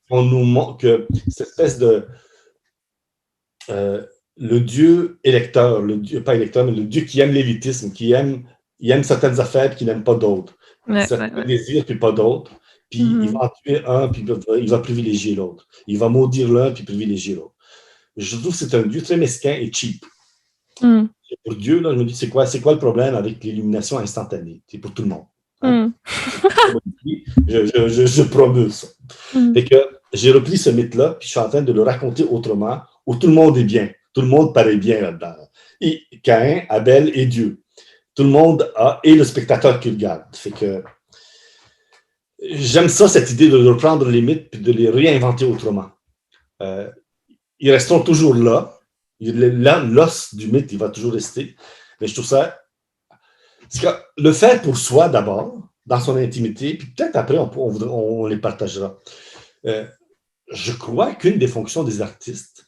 On nous montre que cette espèce de... le Dieu électeur, pas électeur, mais le Dieu qui aime l'élitisme, qui aime certaines affaires et qui n'aime pas d'autres. Certains désirs puis pas d'autres. Puis il va en tuer un, puis il va privilégier l'autre. Il va maudire l'un, puis privilégier l'autre. Je trouve que c'est un Dieu très mesquin et cheap. Pour Dieu, là, je me dis, c'est quoi le problème avec l'illumination instantanée? C'est pour tout le monde. Hein? Je promeux ça. Fait que j'ai repris ce mythe-là, puis je suis en train de le raconter autrement, où tout le monde est bien. Tout le monde paraît bien là-dedans. Et Caïn, Abel et Dieu. Tout le monde et le spectateur qui regarde. Fait que j'aime ça, cette idée de reprendre les mythes et de les réinventer autrement. Ils resteront toujours là. L'os du mythe, il va toujours rester. Mais je trouve ça... Le faire pour soi d'abord, dans son intimité, puis peut-être après, on les partagera. Je crois qu'une des fonctions des artistes,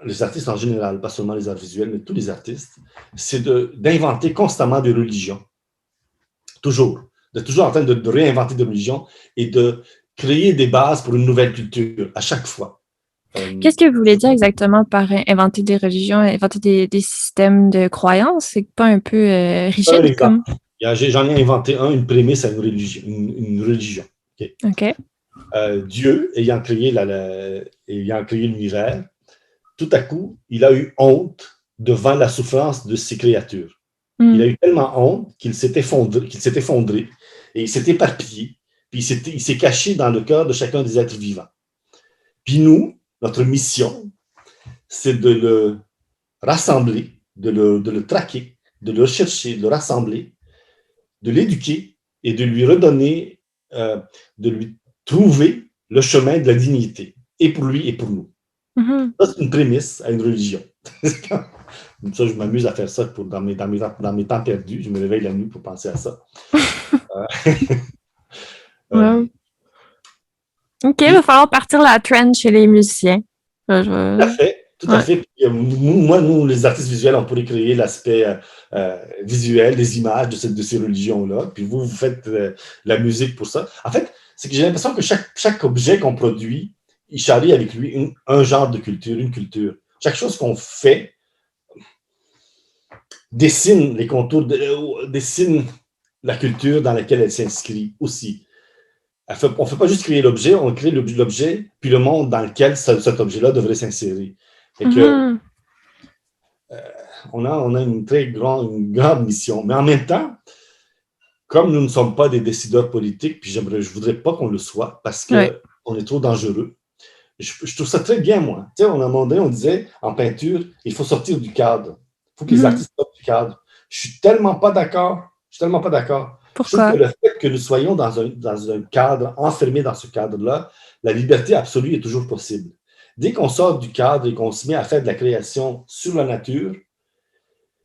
les artistes en général, pas seulement les arts visuels, mais tous les artistes, c'est d'inventer constamment des religions. Toujours. D'être toujours en train de réinventer des religions et de créer des bases pour une nouvelle culture à chaque fois. Qu'est-ce que vous voulez dire exactement par inventer des religions, inventer des systèmes de croyances? C'est pas un peu rigide comme... J'en ai inventé une prémisse à une religion. Une religion. Okay? OK. Dieu, ayant créé l'univers, tout à coup, il a eu honte devant la souffrance de ses créatures. Il a eu tellement honte qu'il s'est effondré et il s'est éparpillé, puis il s'est caché dans le cœur de chacun des êtres vivants. Puis nous, notre mission, c'est de le rassembler, de le traquer, de le chercher, de le rassembler, de l'éduquer et de lui redonner, de lui trouver le chemin de la dignité, et pour lui et pour nous. Ça, c'est une prémisse à une religion. Comme ça, je m'amuse à faire ça dans mes temps perdus. Je me réveille la nuit pour penser à ça. OK, il va falloir partir la trend chez les musiciens. Tout à fait. Tout à fait. Nous, les artistes visuels, on pourrait créer l'aspect visuel, des images de ces religions-là. Puis vous faites la musique pour ça. En fait, c'est que j'ai l'impression que chaque objet qu'on produit, il charrie avec lui un genre de culture, une culture. Chaque chose qu'on fait dessine les contours, dessine la culture dans laquelle elle s'inscrit aussi. On ne fait pas juste créer l'objet, on crée l'objet, puis le monde dans lequel cet objet-là devrait s'insérer. Fait que, on a une grande mission. Mais en même temps, comme nous ne sommes pas des décideurs politiques, puis je ne voudrais pas qu'on le soit, parce qu'on est trop dangereux, je trouve ça très bien, moi. Tu sais, à un moment donné, on disait, en peinture, il faut sortir du cadre. Il faut que les artistes sortent du cadre. Je suis tellement pas d'accord. Pourquoi? Je trouve que le fait que nous soyons dans un cadre, enfermés dans ce cadre-là, la liberté absolue est toujours possible. Dès qu'on sort du cadre et qu'on se met à faire de la création sur la nature,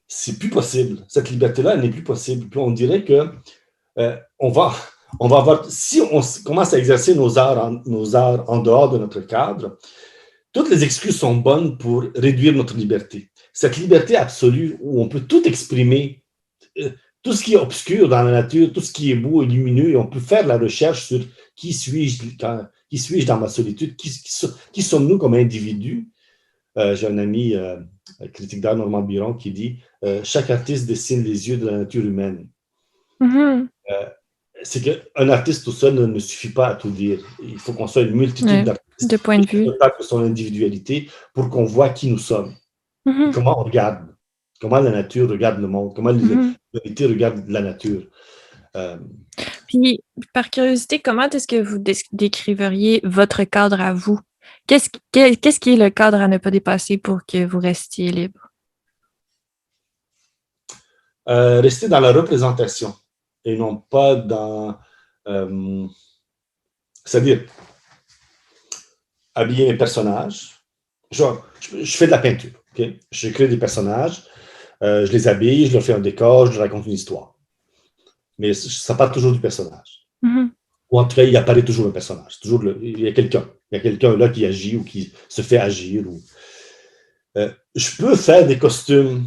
c'est plus possible. Cette liberté-là, elle n'est plus possible. Puis on dirait que on va avoir, si on commence à exercer nos arts en dehors de notre cadre, toutes les excuses sont bonnes pour réduire notre liberté. Cette liberté absolue où on peut tout exprimer, tout ce qui est obscur dans la nature, tout ce qui est beau et lumineux, et on peut faire la recherche sur qui suis-je dans ma solitude, qui sommes-nous comme individus. J'ai un ami, critique d'art, Normand Biron, qui dit chaque artiste dessine les yeux de la nature humaine. C'est qu'un artiste tout seul ne suffit pas à tout dire. Il faut qu'on soit une multitude d'artistes de points de vue de son individualité pour qu'on voit qui nous sommes. Comment on regarde, comment la nature regarde le monde, comment l'humanité regarde la nature. Puis, par curiosité, comment est-ce que vous décriveriez votre cadre à vous? Qu'est-ce qui est le cadre à ne pas dépasser pour que vous restiez libre? Rester dans la représentation et non pas dans... c'est-à-dire, habiller mes personnages. Genre, je fais de la peinture. Okay? Je crée des personnages, je les habille, je leur fais un décor, je leur raconte une histoire. Mais ça part toujours du personnage. Ou en tout cas, il apparaît toujours un personnage. Il y a quelqu'un là qui agit ou qui se fait agir. Je peux faire des costumes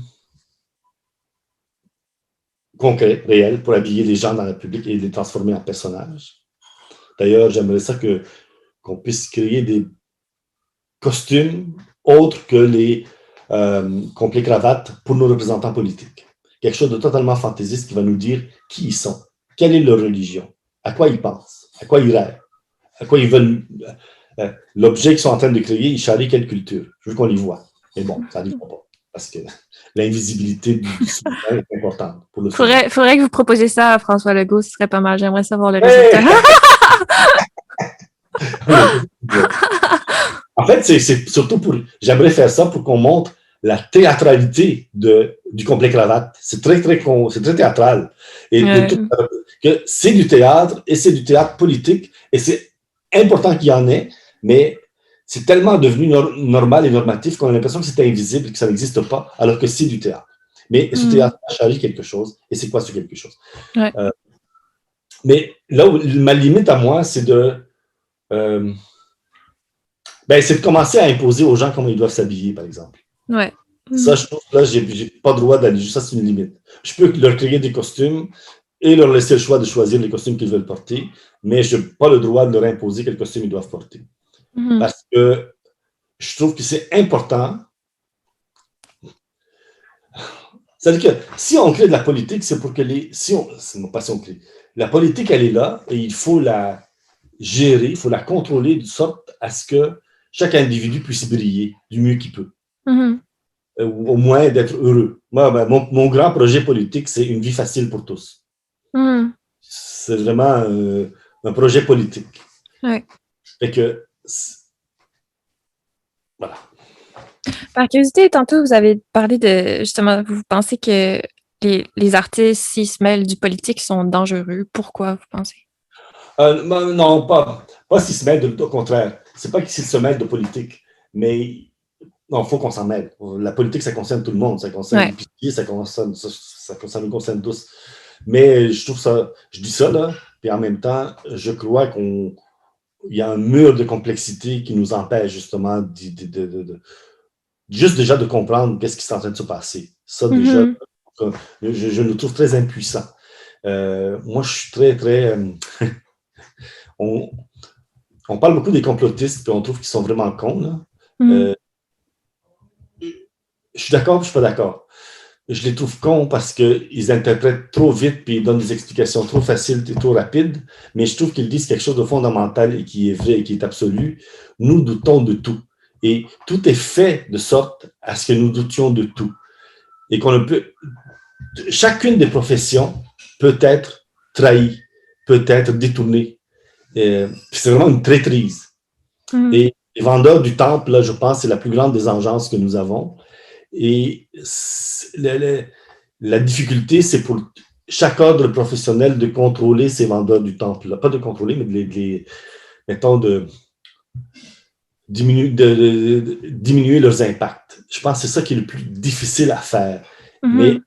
concrets, réels, pour habiller les gens dans le public et les transformer en personnages. D'ailleurs, j'aimerais ça qu'on puisse créer des costumes autres que les complets cravates pour nos représentants politiques. Quelque chose de totalement fantaisiste qui va nous dire qui ils sont, quelle est leur religion, à quoi ils pensent, à quoi ils rêvent, à quoi ils veulent. L'objet qu'ils sont en train de créer, ils charrient quelle culture. Je veux qu'on les voit. Mais bon, ça n'arrivera pas. Parce que l'invisibilité du souverain est importante. Faudrait que vous proposiez ça à François Legault, ce serait pas mal. J'aimerais savoir le résultat. En fait, c'est surtout j'aimerais faire ça pour qu'on montre la théâtralité du complet cravate. C'est très théâtral. Et que c'est du théâtre et c'est du théâtre politique et c'est important qu'il y en ait, mais c'est tellement devenu normal et normatif qu'on a l'impression que c'est invisible et que ça n'existe pas, alors que c'est du théâtre. Mais ce théâtre a chargé quelque chose. Et c'est quoi ce quelque chose? Mais là où ma limite à moi, c'est c'est de commencer à imposer aux gens comment ils doivent s'habiller, par exemple. Ouais. Ça, je trouve que là, j'ai pas le droit d'aller. Ça, c'est une limite. Je peux leur créer des costumes et leur laisser le choix de choisir les costumes qu'ils veulent porter, mais je n'ai pas le droit de leur imposer quel costume ils doivent porter. Parce que je trouve que c'est important. C'est-à-dire que si on crée de la politique, c'est pour que pas si on crée. La politique, elle est là et il faut la gérer, il faut la contrôler de sorte à ce que chaque individu puisse briller du mieux qu'il peut. Ou au moins d'être heureux. Moi, mon grand projet politique, c'est une vie facile pour tous. C'est vraiment un projet politique. Ouais. Fait que, voilà. Par curiosité, tantôt, vous avez parlé de, justement, vous pensez que les artistes, s'ils se mêlent du politique, sont dangereux. Pourquoi, vous pensez? Non, pas s'ils se mêlent, au contraire. C'est pas s'ils se mêlent de politique, mais non, il faut qu'on s'en mêle. La politique, ça concerne tout le monde. Ça concerne les piliers, ça nous concerne tous. Mais je trouve ça, je dis ça, là, puis en même temps, je crois qu'il y a un mur de complexité qui nous empêche justement juste déjà de comprendre qu'est-ce qui est en train de se passer. Ça, déjà, je nous trouve très impuissants. Moi, je suis très, très... on parle beaucoup des complotistes, puis on trouve qu'ils sont vraiment cons, là. Je suis d'accord, puis je suis pas d'accord. Je les trouve cons parce qu'ils interprètent trop vite puis ils donnent des explications trop faciles et trop rapides, mais je trouve qu'ils disent quelque chose de fondamental et qui est vrai et qui est absolu. Nous doutons de tout. Et tout est fait de sorte à ce que nous doutions de tout. Et qu'on ne peut... Chacune des professions peut être trahie, peut être détournée. C'est vraiment une traîtrise. Et les vendeurs du temple, là, je pense, c'est la plus grande des engences que nous avons. Et la difficulté, c'est pour chaque ordre professionnel de contrôler ces vendeurs du temple. Pas de contrôler, mais mettons, de diminuer leurs impacts. Je pense que c'est ça qui est le plus difficile à faire. Mais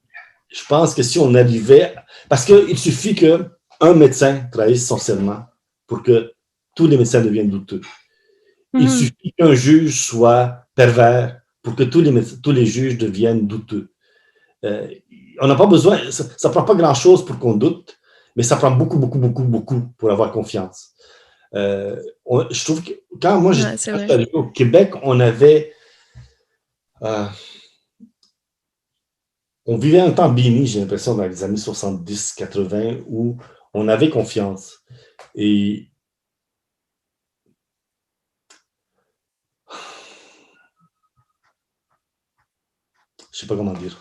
je pense que si on arrivait... Parce qu'il suffit qu'un médecin trahisse son serment pour que tous les médecins deviennent douteux. Il suffit qu'un juge soit pervers pour que tous les juges deviennent douteux. On n'a pas besoin, ça ne prend pas grand-chose pour qu'on doute, mais ça prend beaucoup, beaucoup, beaucoup, beaucoup pour avoir confiance. Je trouve que quand moi j'étais arrivé au Québec, on vivait un temps béni, j'ai l'impression, dans les années 70-80, où on avait confiance. Et je ne sais pas comment dire.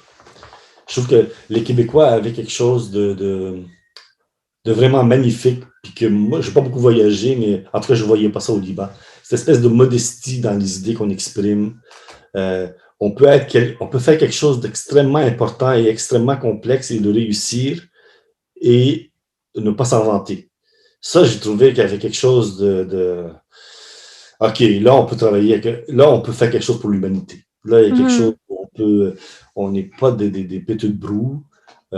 Je trouve que les Québécois avaient quelque chose de vraiment magnifique, puis que moi, je n'ai pas beaucoup voyagé, mais en tout cas, je ne voyais pas ça au Liban. Cette espèce de modestie dans les idées qu'on exprime. On peut faire quelque chose d'extrêmement important et extrêmement complexe et de réussir et de ne pas s'en vanter. Ça, j'ai trouvé qu'il y avait quelque chose OK, là, on peut travailler, là, on peut faire quelque chose pour l'humanité. Là, il y a quelque chose où on n'est pas des pétules brous. À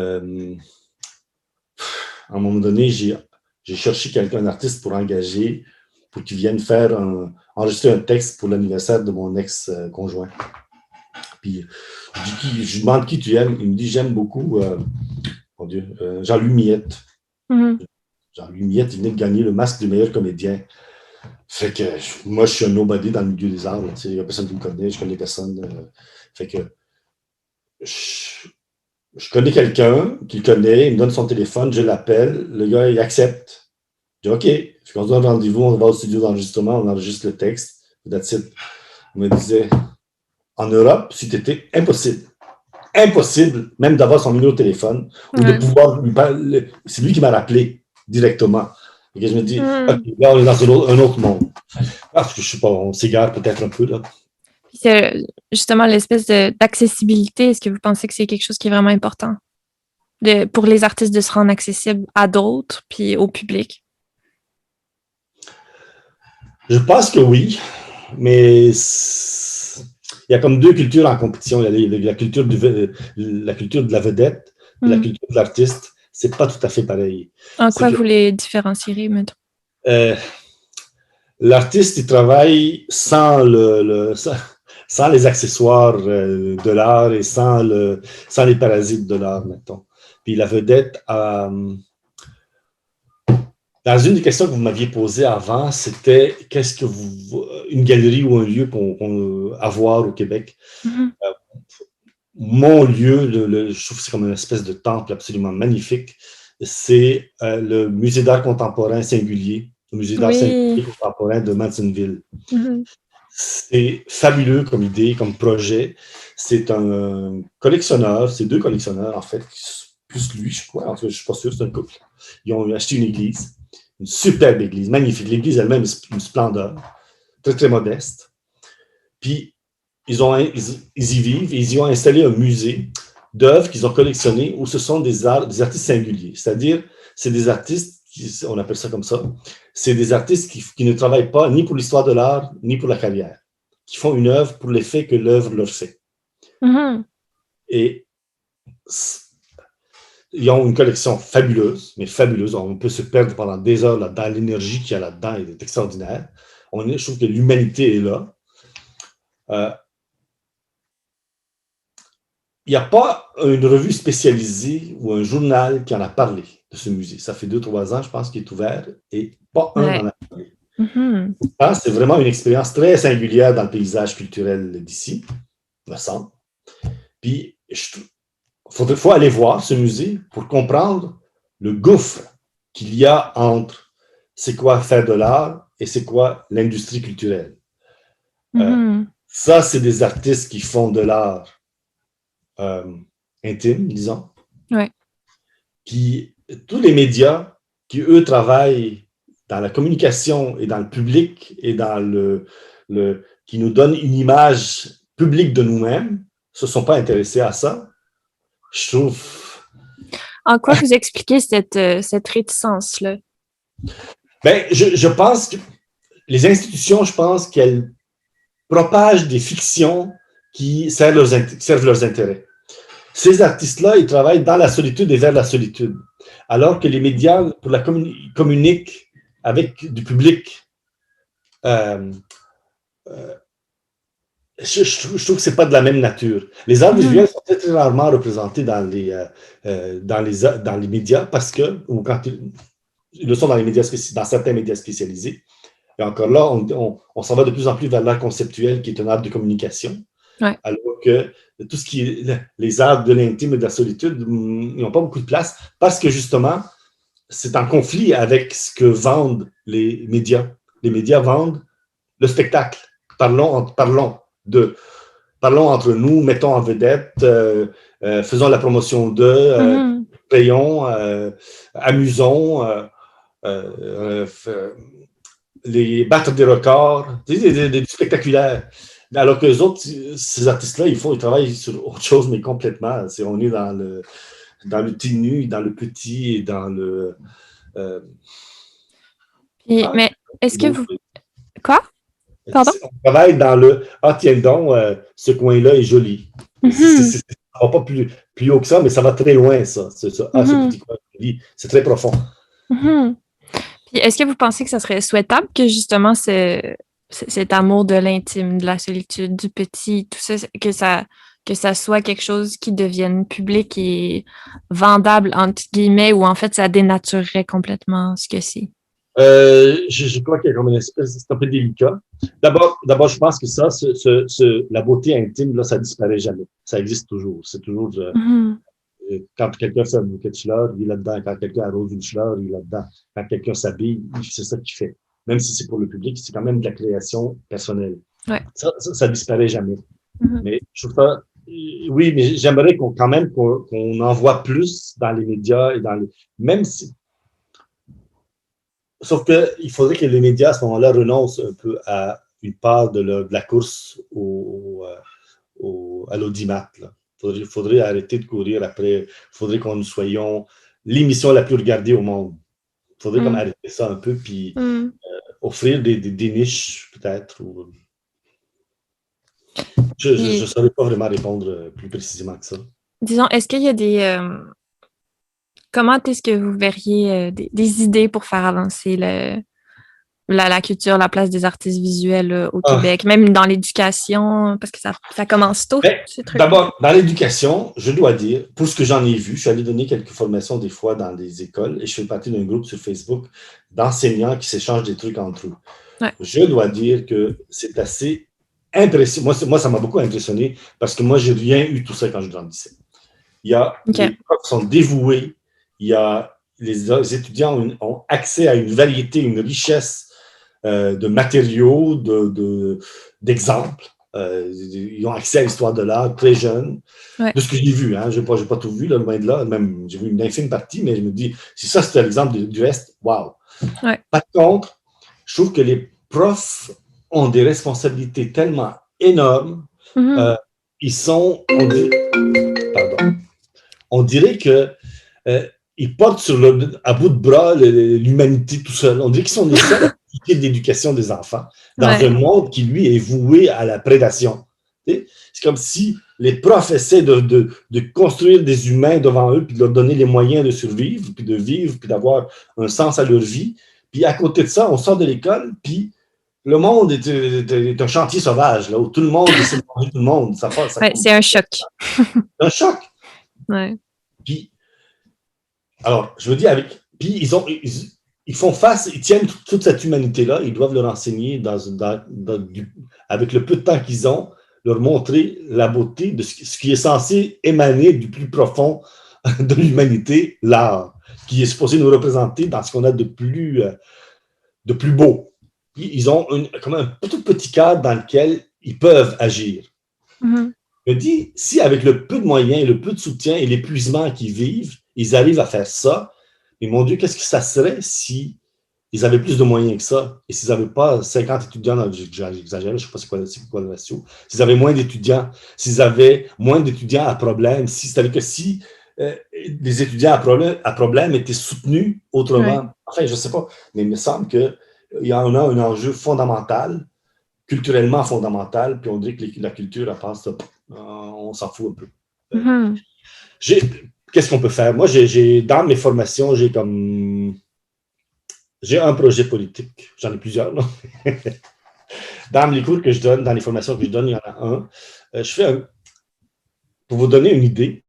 un moment donné, j'ai cherché un artiste pour engager, pour qu'il vienne enregistrer un texte pour l'anniversaire de mon ex-conjoint. Puis, je lui demande qui tu aimes. Il me dit, j'aime beaucoup, mon Dieu, Jean-Louis Miette. Jean-Louis Miette, il venait de gagner le masque du meilleur comédien. Fait que moi, je suis un nobody dans le milieu des arts. Il n'y a personne qui me connaît, je connais personne. Fait que je connais quelqu'un qui le connaît, il me donne son téléphone, je l'appelle, le gars, il accepte. Je dis OK, on se donne rendez-vous, on va au studio d'enregistrement, on enregistre le texte. That's it. Il me disait, en Europe, c'était impossible. Impossible, même d'avoir son numéro de téléphone ou de pouvoir lui parler. C'est lui qui m'a rappelé directement. Et je me dis, OK, là, on est dans un autre monde. Parce que je ne sais pas, on s'égare peut-être un peu là. C'est justement l'espèce d'accessibilité. Est-ce que vous pensez que c'est quelque chose qui est vraiment important pour les artistes de se rendre accessibles à d'autres puis au public? Je pense que oui, mais il y a comme deux cultures en compétition. Il y a la culture de la vedette et la culture de l'artiste. c'est pas tout à fait pareil. En C'est quoi que vous les différencierez, mettons? euh, l'artiste, il travaille sans les accessoires de l'art et sans les parasites de l'art, mettons. Puis la vedette, dans une des questions que vous m'aviez posées avant, c'était une galerie ou un lieu à voir au Québec. Mhm. Mon lieu, je trouve que c'est comme une espèce de temple absolument magnifique, c'est le Musée d'art contemporain singulier, le Musée d'art Oui. singulier contemporain de Mansonville. Mhm. C'est fabuleux comme idée, comme projet. C'est un collectionneur, c'est deux collectionneurs en fait, plus lui, je crois, en fait, je ne suis pas sûr, c'est un couple. Ils ont acheté une église, une superbe église, magnifique. L'église elle-même est une splendeur, très très modeste. Puis ils y vivent et ils y ont installé un musée d'œuvres qu'ils ont collectionnées où ce sont des artistes singuliers. C'est-à-dire, c'est des artistes, on appelle ça comme ça, c'est des artistes qui ne travaillent pas ni pour l'histoire de l'art, ni pour la carrière, qui font une œuvre pour l'effet que l'œuvre leur fait. Mhm. Et ils ont une collection fabuleuse, mais fabuleuse. On peut se perdre pendant des heures là-dedans. L'énergie qu'il y a là-dedans est extraordinaire. Je trouve que l'humanité est là. Il n'y a pas une revue spécialisée ou un journal qui en a parlé de ce musée. Ça fait 2-3 ans, je pense, qu'il est ouvert et pas un Ouais. n'en a parlé. Mhm. C'est vraiment une expérience très singulière dans le paysage culturel d'ici, me semble. Puis, faut aller voir ce musée pour comprendre le gouffre qu'il y a entre c'est quoi faire de l'art et c'est quoi l'industrie culturelle. Mhm. Ça, c'est des artistes qui font de l'art intime, disons. Ouais. Puis tous les médias qui, eux, travaillent dans la communication et dans le public et qui nous donnent une image publique de nous-mêmes, se sont pas intéressés à ça. Je trouve. En quoi vous expliquez cette réticence-là? Ben, je pense que les institutions, je pense qu'elles propagent des fictions qui servent leurs intérêts. Ces artistes-là, ils travaillent dans la solitude et vers la solitude. Alors que les médias, pour communiquent avec du public. Je trouve que c'est pas de la même nature. Les arts visuels sont très, très rarement représentés dans les médias parce que, ou quand ils le sont dans dans certains médias spécialisés. Et encore là, on s'en va de plus en plus vers l'art conceptuel qui est un art de communication. Ouais. Alors que tout ce qui est les arts de l'intime et de la solitude, ils n'ont pas beaucoup de place parce que justement, c'est en conflit avec ce que vendent les médias. Les médias vendent le spectacle. Parlons entre nous, mettons en vedette, faisons la promotion payons, amusons, les battre des records, des spectaculaires. Alors que les autres, ces artistes-là, ils travaillent sur autre chose, mais complètement. On est dans le ténu, dans le petit et dans le. Mais est-ce que vous. Quoi? Pardon? On travaille dans le tiens donc, ce coin-là est joli. Ça ne va pas plus haut que ça, mais ça va très loin, ça. Ce petit coin est joli. C'est très profond. Puis est-ce que vous pensez que ça serait souhaitable que justement cet amour de l'intime, de la solitude, du petit, tout ça, que ça soit quelque chose qui devienne public et vendable, entre guillemets, ou en fait, ça dénaturerait complètement ce que c'est? Je crois qu'il y a comme une espèce, c'est un peu délicat. D'abord, je pense que ça, la beauté intime, là, ça disparaît jamais. Ça existe toujours. C'est toujours, quand quelqu'un fait un bouquet de fleurs, il est là-dedans. Quand quelqu'un arrose une fleur, il est là-dedans. Quand quelqu'un s'habille, c'est ça qu'il fait. Même si c'est pour le public, c'est quand même de la création personnelle. Ouais. Ça disparaît jamais. Mais je trouve ça, oui, mais j'aimerais quand même qu'on en voit plus dans les médias et même si. Sauf qu'il faudrait que les médias, à ce moment-là, renoncent un peu à une part de la course à l'audimat. Il faudrait arrêter de courir après. Il faudrait qu'on soyons l'émission la plus regardée au monde. Il faudrait comme arrêter ça un peu, puis offrir des niches, peut-être. Je ne saurais pas vraiment répondre plus précisément que ça. Disons, est-ce qu'il y a Comment est-ce que vous verriez des idées pour faire avancer la culture, la place des artistes visuels au Ah, Québec, même dans l'éducation, parce que ça commence tôt, mais ces trucs-là. d'abord, dans l'éducation, je dois dire, pour ce que j'en ai vu, je suis allé donner quelques formations des fois dans des écoles et je fais partie d'un groupe sur Facebook d'enseignants qui s'échangent des trucs entre eux. Ouais. Je dois dire que c'est assez impressionnant. Moi, ça m'a beaucoup impressionné parce que moi, j'ai rien eu tout ça quand je grandissais. Les OK. profs sont dévoués, les étudiants ont accès à une variété, une richesse de matériaux, d'exemples. Ils ont accès à l'histoire de l'art très jeune. Ouais. De ce que j'ai vu, hein, je n'ai pas tout vu, là, loin de là, même j'ai vu une infime partie, mais je me dis, si ça c'était l'exemple du reste, waouh! Ouais. Par contre, je trouve que les profs ont des responsabilités tellement énormes. Mhm. Euh, ils sont, pardon, on dirait que ils portent à bout de bras l'humanité tout seul. On dirait qu'ils sont les seuls à s'occuper de l'éducation des enfants dans un Ouais. monde qui, lui, est voué à la prédation. C'est comme si les profs essaient de construire des humains devant eux, puis de leur donner les moyens de survivre, puis de vivre, puis d'avoir un sens à leur vie. Puis à côté de ça, on sort de l'école, puis le monde est un chantier sauvage, là, où tout le monde essaie de manger tout le monde. Ça Ouais, c'est un choc. un choc. Ouais. Puis alors, je veux dire, puis ils font face, ils tiennent toute cette humanité-là, ils doivent leur enseigner avec le peu de temps qu'ils ont, leur montrer la beauté de ce qui est censé émaner du plus profond de l'humanité, l'art, qui est supposé nous représenter dans ce qu'on a de plus beau. Puis ils ont comme un tout petit cadre dans lequel ils peuvent agir. Mhm. Je me dis, si avec le peu de moyens, le peu de soutien et l'épuisement qu'ils vivent, ils arrivent à faire ça, mais mon Dieu, qu'est-ce que ça serait si ils avaient plus de moyens que ça et s'ils n'avaient pas 50 étudiants, j'exagère, je ne sais pas c'est quoi le ratio, s'ils avaient moins d'étudiants, s'ils avaient moins d'étudiants à problème, c'est-à-dire que si les étudiants à problème étaient soutenus Ouais. autrement, enfin, je ne sais pas, mais il me semble qu'il y en a un enjeu fondamental, culturellement fondamental, puis on dirait que la culture, elle passe, on s'en fout un peu. Mhm. Qu'est-ce qu'on peut faire? Moi, dans mes formations, j'ai un projet politique. J'en ai plusieurs. Là. Dans les cours que je donne, dans les formations que je donne, il y en a un. Pour vous donner une idée,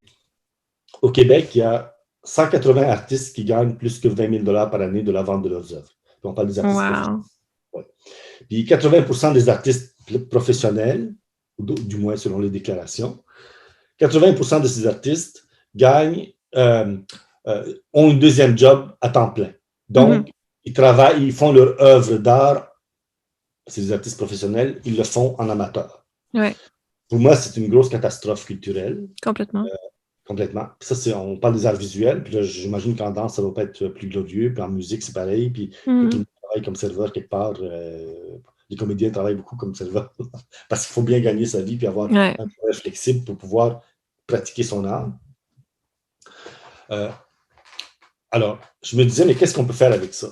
au Québec, il y a 180 artistes qui gagnent plus que 20 000 $ par année de la vente de leurs œuvres. Puis on parle des artistes professionnels. Wow. Ouais. Puis 80% des artistes professionnels, du moins selon les déclarations, 80% de ces artistes gagnent, ont une deuxième job à temps plein. Mhm. Donc, ils travaillent, ils font leur œuvre d'art, ces artistes professionnels, ils le font en amateur. Ouais, Pour moi, c'est une grosse catastrophe culturelle, complètement. complètement. Puis ça, on parle des arts visuels, puis là, j'imagine qu'en danse, ça ne va pas être plus glorieux, puis en musique, c'est pareil, puis que tout le Mhm. monde travaille comme serveur quelque part. Les comédiens travaillent beaucoup comme serveur, parce qu'il faut bien gagner sa vie, puis avoir Ouais. un travail flexible pour pouvoir pratiquer son art. Alors, je me disais, mais qu'est-ce qu'on peut faire avec ça?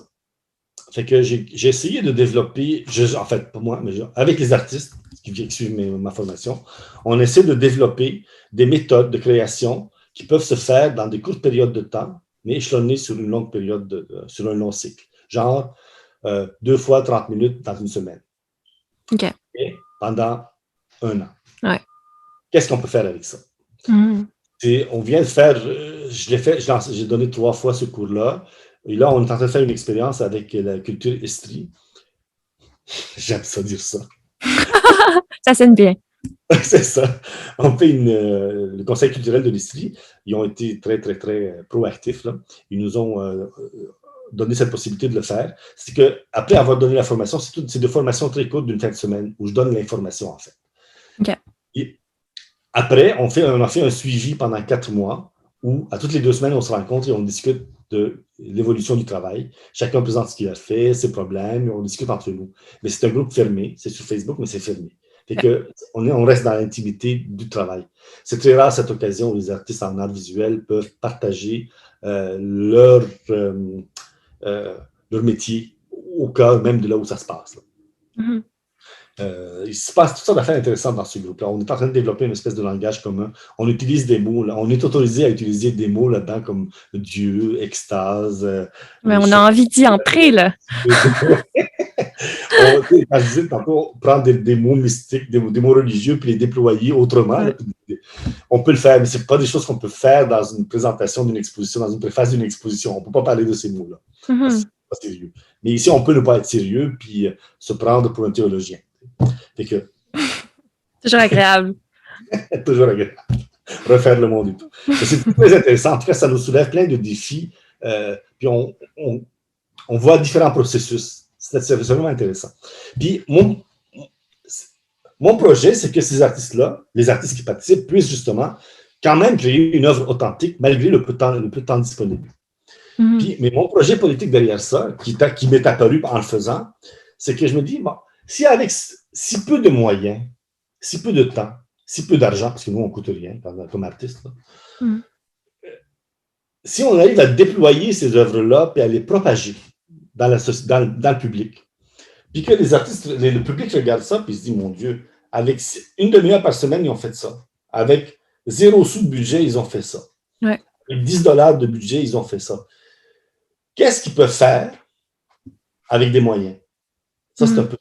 Fait que j'ai essayé de développer, en fait, pas moi, mais avec les artistes qui suivent ma formation, on essaie de développer des méthodes de création qui peuvent se faire dans des courtes périodes de temps, mais échelonnées sur une longue période, sur un long cycle. Genre, 2 fois 30 minutes dans une semaine. OK. Et pendant un an. Ouais. Qu'est-ce qu'on peut faire avec ça? Mhm. On vient de faire, j'ai donné 3 fois ce cours-là. Et là, on est en train de faire une expérience avec la culture Estrie. J'aime ça dire ça. Ça sonne bien. C'est ça. On fait le Conseil culturel de l'Estrie. Ils ont été très, très, très proactifs. Là. Ils nous ont donné cette possibilité de le faire. C'est qu'après avoir donné la formation, c'est de formations très courtes d'une fin de semaine où je donne l'information, en fait. OK. Et après, on a fait un suivi pendant 4 mois où, à toutes les 2 semaines, on se rencontre et on discute de l'évolution du travail. Chacun présente ce qu'il a fait, ses problèmes, et on discute entre nous. Mais c'est un groupe fermé. C'est sur Facebook, mais c'est fermé. Fait que on reste dans l'intimité du travail. C'est très rare cette occasion où les artistes en art visuel peuvent partager leur métier au cœur même de là où ça se passe. Mhm. Il se passe toutes sortes d'affaires intéressantes dans ce groupe-là. On est en train de développer une espèce de langage commun. On utilise des mots, là. On est autorisé à utiliser des mots là-dedans comme Dieu, extase. Mais on a envie d'y entrer, là. Quand je disais tantôt, prendre des mots mystiques, des mots religieux, puis les déployer autrement. Ouais. Là, on peut le faire, mais ce n'est pas des choses qu'on peut faire dans une présentation d'une exposition, dans une préface d'une exposition. On ne peut pas parler de ces mots-là. C'est pas sérieux. Mais ici, on peut ne pas être sérieux puis se prendre pour un théologien. Fait que, toujours agréable. toujours agréable. Refaire le monde et tout. C'est très intéressant. En tout cas, ça nous soulève plein de défis. Puis on voit différents processus. C'est vraiment intéressant. Puis mon projet, c'est que ces artistes-là, les artistes qui participent, puissent justement quand même créer une œuvre authentique malgré le peu de temps disponible. Puis, mais mon projet politique derrière ça, qui m'est apparu en le faisant, c'est que je me dis, bon, si avec si peu de moyens, si peu de temps, si peu d'argent, parce que nous, on ne coûte rien comme artiste, si on arrive à déployer ces œuvres-là et à les propager dans le public, puis que les artistes, le public regarde ça, puis se dit, mon Dieu, avec une demi-heure par semaine, ils ont fait ça. Avec 0 sous de budget, ils ont fait ça. Ouais. Avec 10$ de budget, ils ont fait ça. Qu'est-ce qu'ils peuvent faire avec des moyens? Ça, c'est un peu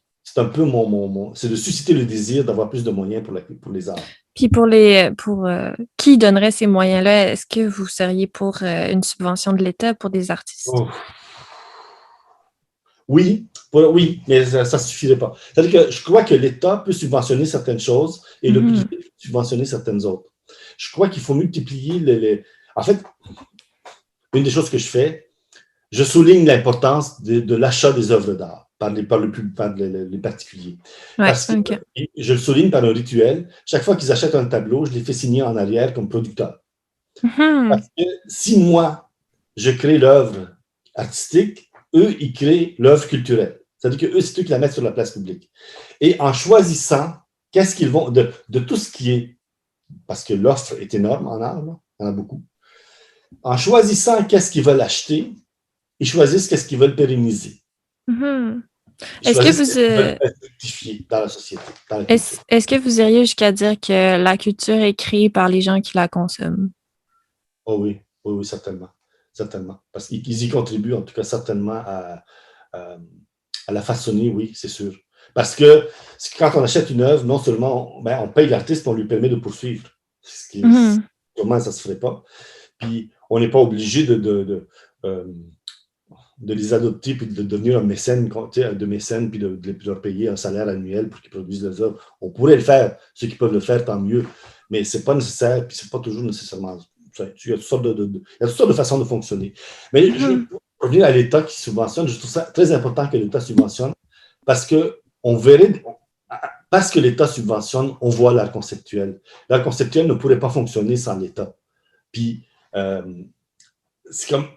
c'est de susciter le désir d'avoir plus de moyens pour les arts. Puis pour qui donnerait ces moyens-là? Est-ce que vous seriez pour une subvention de l'État pour des artistes? Oh. Oui, mais ça ne suffirait pas. C'est-à-dire que je crois que l'État peut subventionner certaines choses et le privé peut subventionner certaines autres. Je crois qu'il faut multiplier En fait, une des choses que je fais, je souligne l'importance de l'achat des œuvres d'art par les particuliers. Ouais, parce que je le souligne par un rituel. Chaque fois qu'ils achètent un tableau, je les fais signer en arrière comme producteur. Parce que si moi, je crée l'œuvre artistique, eux, ils créent l'œuvre culturelle. C'est-à-dire qu'eux, c'est eux qui la mettent sur la place publique. Et en choisissant, qu'est-ce qu'ils vont, de tout ce qui est, parce que l'offre est énorme en art, là, il y en a beaucoup, en choisissant qu'est-ce qu'ils veulent acheter, ils choisissent qu'est-ce qu'ils veulent pérenniser. Est-ce que vous veulent fructifier dans la société. Est-ce que vous iriez jusqu'à dire que la culture est créée par les gens qui la consomment? Oh oui, certainement. Certainement. Parce qu'ils y contribuent, en tout cas, certainement à la façonner, oui, c'est sûr. Parce que quand on achète une œuvre, non seulement on paye l'artiste, mais on lui permet de poursuivre. Ce qui sûrement, ça ne se ferait pas. Puis, on n'est pas obligé de les adopter puis de devenir un mécène, puis de leur payer un salaire annuel pour qu'ils produisent leurs œuvres. On pourrait le faire. Ceux qui peuvent le faire, tant mieux. Mais ce n'est pas nécessaire, puis ce n'est pas toujours nécessairement. Il y a toutes sortes de façons de fonctionner. Mais je veux revenir à l'État qui subventionne. Je trouve ça très important que l'État subventionne parce que parce que l'État subventionne, on voit l'art conceptuel. L'art conceptuel ne pourrait pas fonctionner sans l'État. Puis, c'est comme...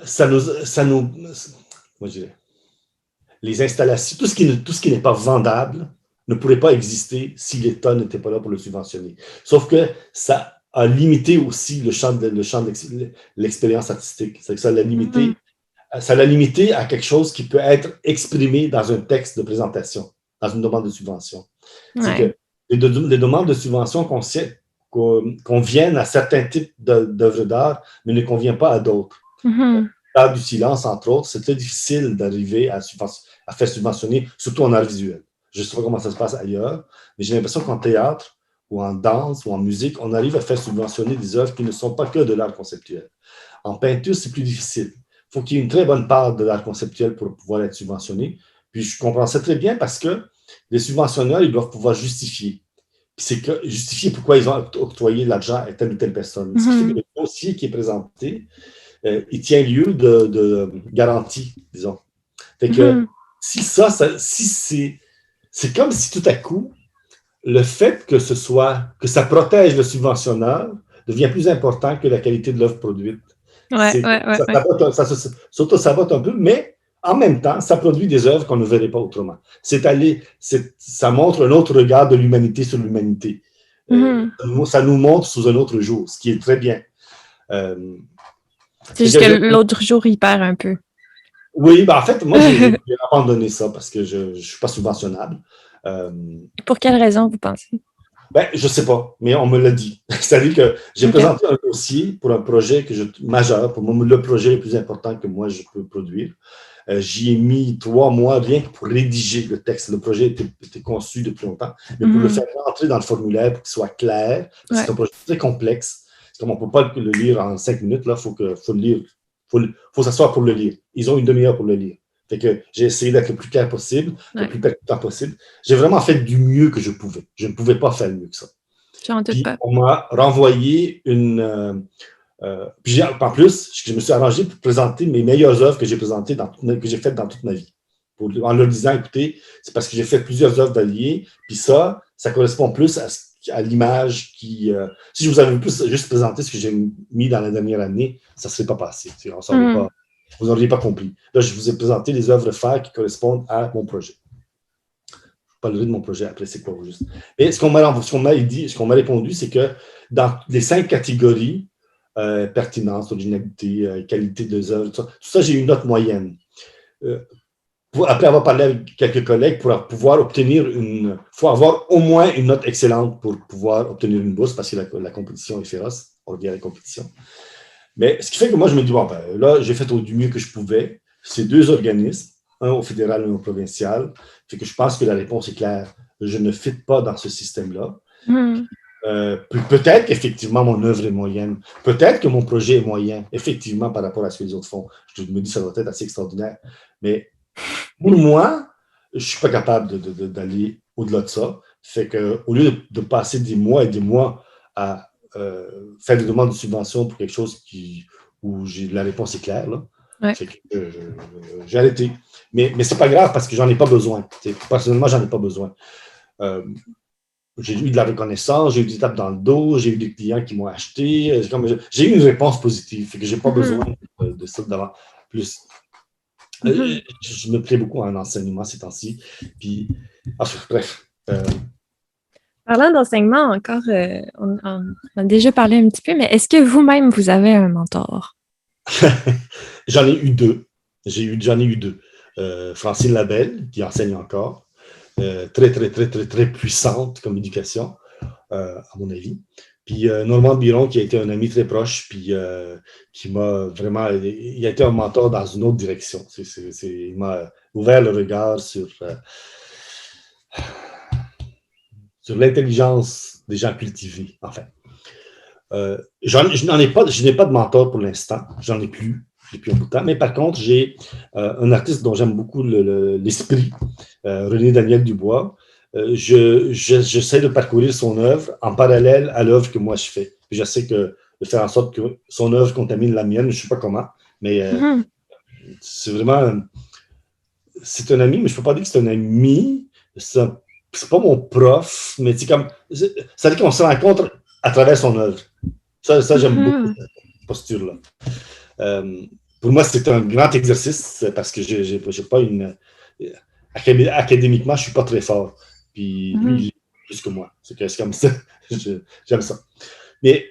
Ça nous moi, je dirais, les installations, tout ce qui n'est pas vendable ne pourrait pas exister si l'État n'était pas là pour le subventionner. Sauf que ça a limité aussi le champ de l'expérience artistique. C'est que ça l'a limité à quelque chose qui peut être exprimé dans un texte de présentation, dans une demande de subvention. Ouais. C'est que les demandes de subvention conviennent à certains types d'œuvres d'art, mais ne conviennent pas à d'autres. L'art du silence, entre autres, c'est très difficile d'arriver à faire subventionner, surtout en art visuel. Je ne sais pas comment ça se passe ailleurs, mais j'ai l'impression qu'en théâtre ou en danse ou en musique, on arrive à faire subventionner des œuvres qui ne sont pas que de l'art conceptuel. En peinture, c'est plus difficile. Il faut qu'il y ait une très bonne part de l'art conceptuel pour pouvoir être subventionné. Puis je comprends ça très bien parce que les subventionneurs, ils doivent pouvoir justifier. Puis c'est que justifier pourquoi ils ont octroyé l'argent à telle ou telle personne. Ce qui fait que le dossier qui est présenté, il tient lieu de garantie, disons. Fait que si c'est comme si tout à coup, le fait que ça protège le subventionneur devient plus important que la qualité de l'œuvre produite. Ça s'auto-sabote un peu, mais en même temps, ça produit des œuvres qu'on ne verrait pas autrement. Ça montre un autre regard de l'humanité sur l'humanité. Ça nous montre sous un autre jour, ce qui est très bien. C'est juste que l'autre jour, il perd un peu. Oui, ben en fait, moi, j'ai abandonné ça parce que je ne suis pas subventionnable. Euh, Pour quelle raison, vous pensez? ben, je ne sais pas, mais on me l'a dit. C'est-à-dire que j'ai OK. présenté un dossier pour un projet majeur, pour moi, le projet le plus important que moi, je peux produire. J'y ai mis 3 mois rien que pour rédiger le texte. Le projet était conçu depuis longtemps, mais pour le faire rentrer dans le formulaire pour qu'il soit clair, parce que Ouais. c'est un projet très complexe. C'est comme on ne peut pas le lire en 5 minutes, là, faut le lire. Faut s'asseoir pour le lire. Ils ont une demi-heure pour le lire. Fait que j'ai essayé d'être le plus clair possible, le Ouais. plus percutant possible. J'ai vraiment fait du mieux que je pouvais. Je ne pouvais pas faire mieux que ça. J'en doute Puis pas. on m'a renvoyé puis en plus, je me suis arrangé pour présenter mes meilleures œuvres que j'ai présentées que j'ai faites dans toute ma vie. En leur disant, écoutez, c'est parce que j'ai fait plusieurs œuvres d'Allier, puis ça correspond plus à l'image qui. Si je vous avais juste présenté ce que j'ai mis dans la dernière année, ça ne serait pas passé. Vous n'auriez pas compris. Là, je vous ai présenté les œuvres phares qui correspondent à mon projet. Je parlerai de mon projet après, c'est quoi juste. Mais ce qu'on m'a répondu, c'est que dans les 5 catégories, pertinence, originalité, qualité des œuvres, tout ça, j'ai une note moyenne. Après avoir parlé avec quelques collègues, pour pouvoir obtenir il faut avoir au moins une note excellente pour pouvoir obtenir une bourse, parce que la compétition est féroce, on revient à la compétition. Mais ce qui fait que moi, je me dis, bon, ben, là, j'ai fait du mieux que je pouvais. C'est 2 organismes, un au fédéral et un au provincial. Fait que je pense que la réponse est claire. Je ne fit pas dans ce système-là. Peut-être qu'effectivement, mon œuvre est moyenne. Peut-être que mon projet est moyen, effectivement, par rapport à ce que les autres font. Je me dis que ça doit être assez extraordinaire. Mais pour moi, je ne suis pas capable d'aller au-delà de ça. Fait que, au lieu de passer des mois et des mois à faire des demandes de subvention pour quelque chose où la réponse est claire, là, Ouais. fait que j'ai arrêté. Mais c'est pas grave parce que j'en ai pas besoin. Personnellement, j'en ai pas besoin. J'ai eu de la reconnaissance, j'ai eu des tapes dans le dos, j'ai eu des clients qui m'ont acheté. J'ai eu une réponse positive. Fait que j'ai pas besoin de ça d'avant. Plus. Je me plais beaucoup en enseignement ces temps-ci. Puis, bref. Parlant d'enseignement, encore, on a déjà parlé un petit peu, mais est-ce que vous-même, vous avez un mentor? J'en ai eu 2. J'en ai eu 2. Francine Labelle, qui enseigne encore. Très, très, très, très, très puissante comme éducation, à mon avis. Puis Normand Biron, qui a été un ami très proche, puis qui m'a vraiment. Il a été un mentor dans une autre direction. Il m'a ouvert le regard sur l'intelligence des gens cultivés, en fait. Je n'ai pas de mentor pour l'instant. J'en ai plus depuis un bout de temps. Mais par contre, j'ai un artiste dont j'aime beaucoup l'esprit, René Daniel Dubois. J'essaie de parcourir son œuvre en parallèle à l'œuvre que moi je fais. Puis j'essaie de faire en sorte que son œuvre contamine la mienne. Je ne sais pas comment, mais c'est vraiment... C'est un ami, mais je ne peux pas dire que c'est un ami. C'est pas mon prof, mais c'est comme... Ça veut dire qu'on se rencontre à travers son œuvre. Ça j'aime beaucoup cette posture-là. Pour moi, c'est un grand exercice parce que j'ai pas une... Académiquement, je ne suis pas très fort. Puis lui, il est plus que moi. C'est comme ça. J'aime ça. Mais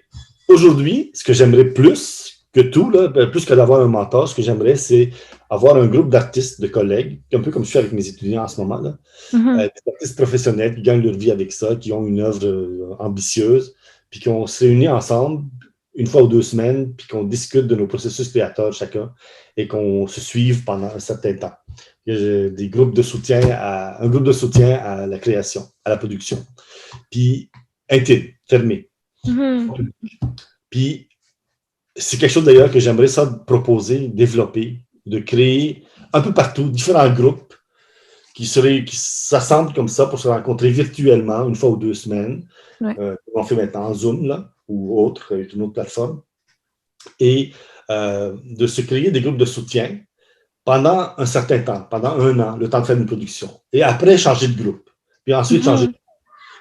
aujourd'hui, ce que j'aimerais plus que tout, là, plus que d'avoir un mentor, ce que j'aimerais, c'est avoir un groupe d'artistes, de collègues, un peu comme je fais avec mes étudiants en ce moment, là, des artistes professionnels qui gagnent leur vie avec ça, qui ont une œuvre ambitieuse, puis qu'on se réunit ensemble une fois ou 2 semaines, puis qu'on discute de nos processus créateurs chacun, et qu'on se suive pendant un certain temps. Il y a un groupe de soutien à la création, à la production. Puis intime, fermé. Puis c'est quelque chose d'ailleurs que j'aimerais ça proposer, développer, de créer un peu partout, différents groupes qui s'assemblent comme ça pour se rencontrer virtuellement une fois ou 2 semaines. On fait maintenant en Zoom là, ou autre, avec une autre plateforme. Et de se créer des groupes de soutien pendant un certain temps, pendant 1 an, le temps de faire une production. Et après, changer de groupe. Puis ensuite, changer de groupe.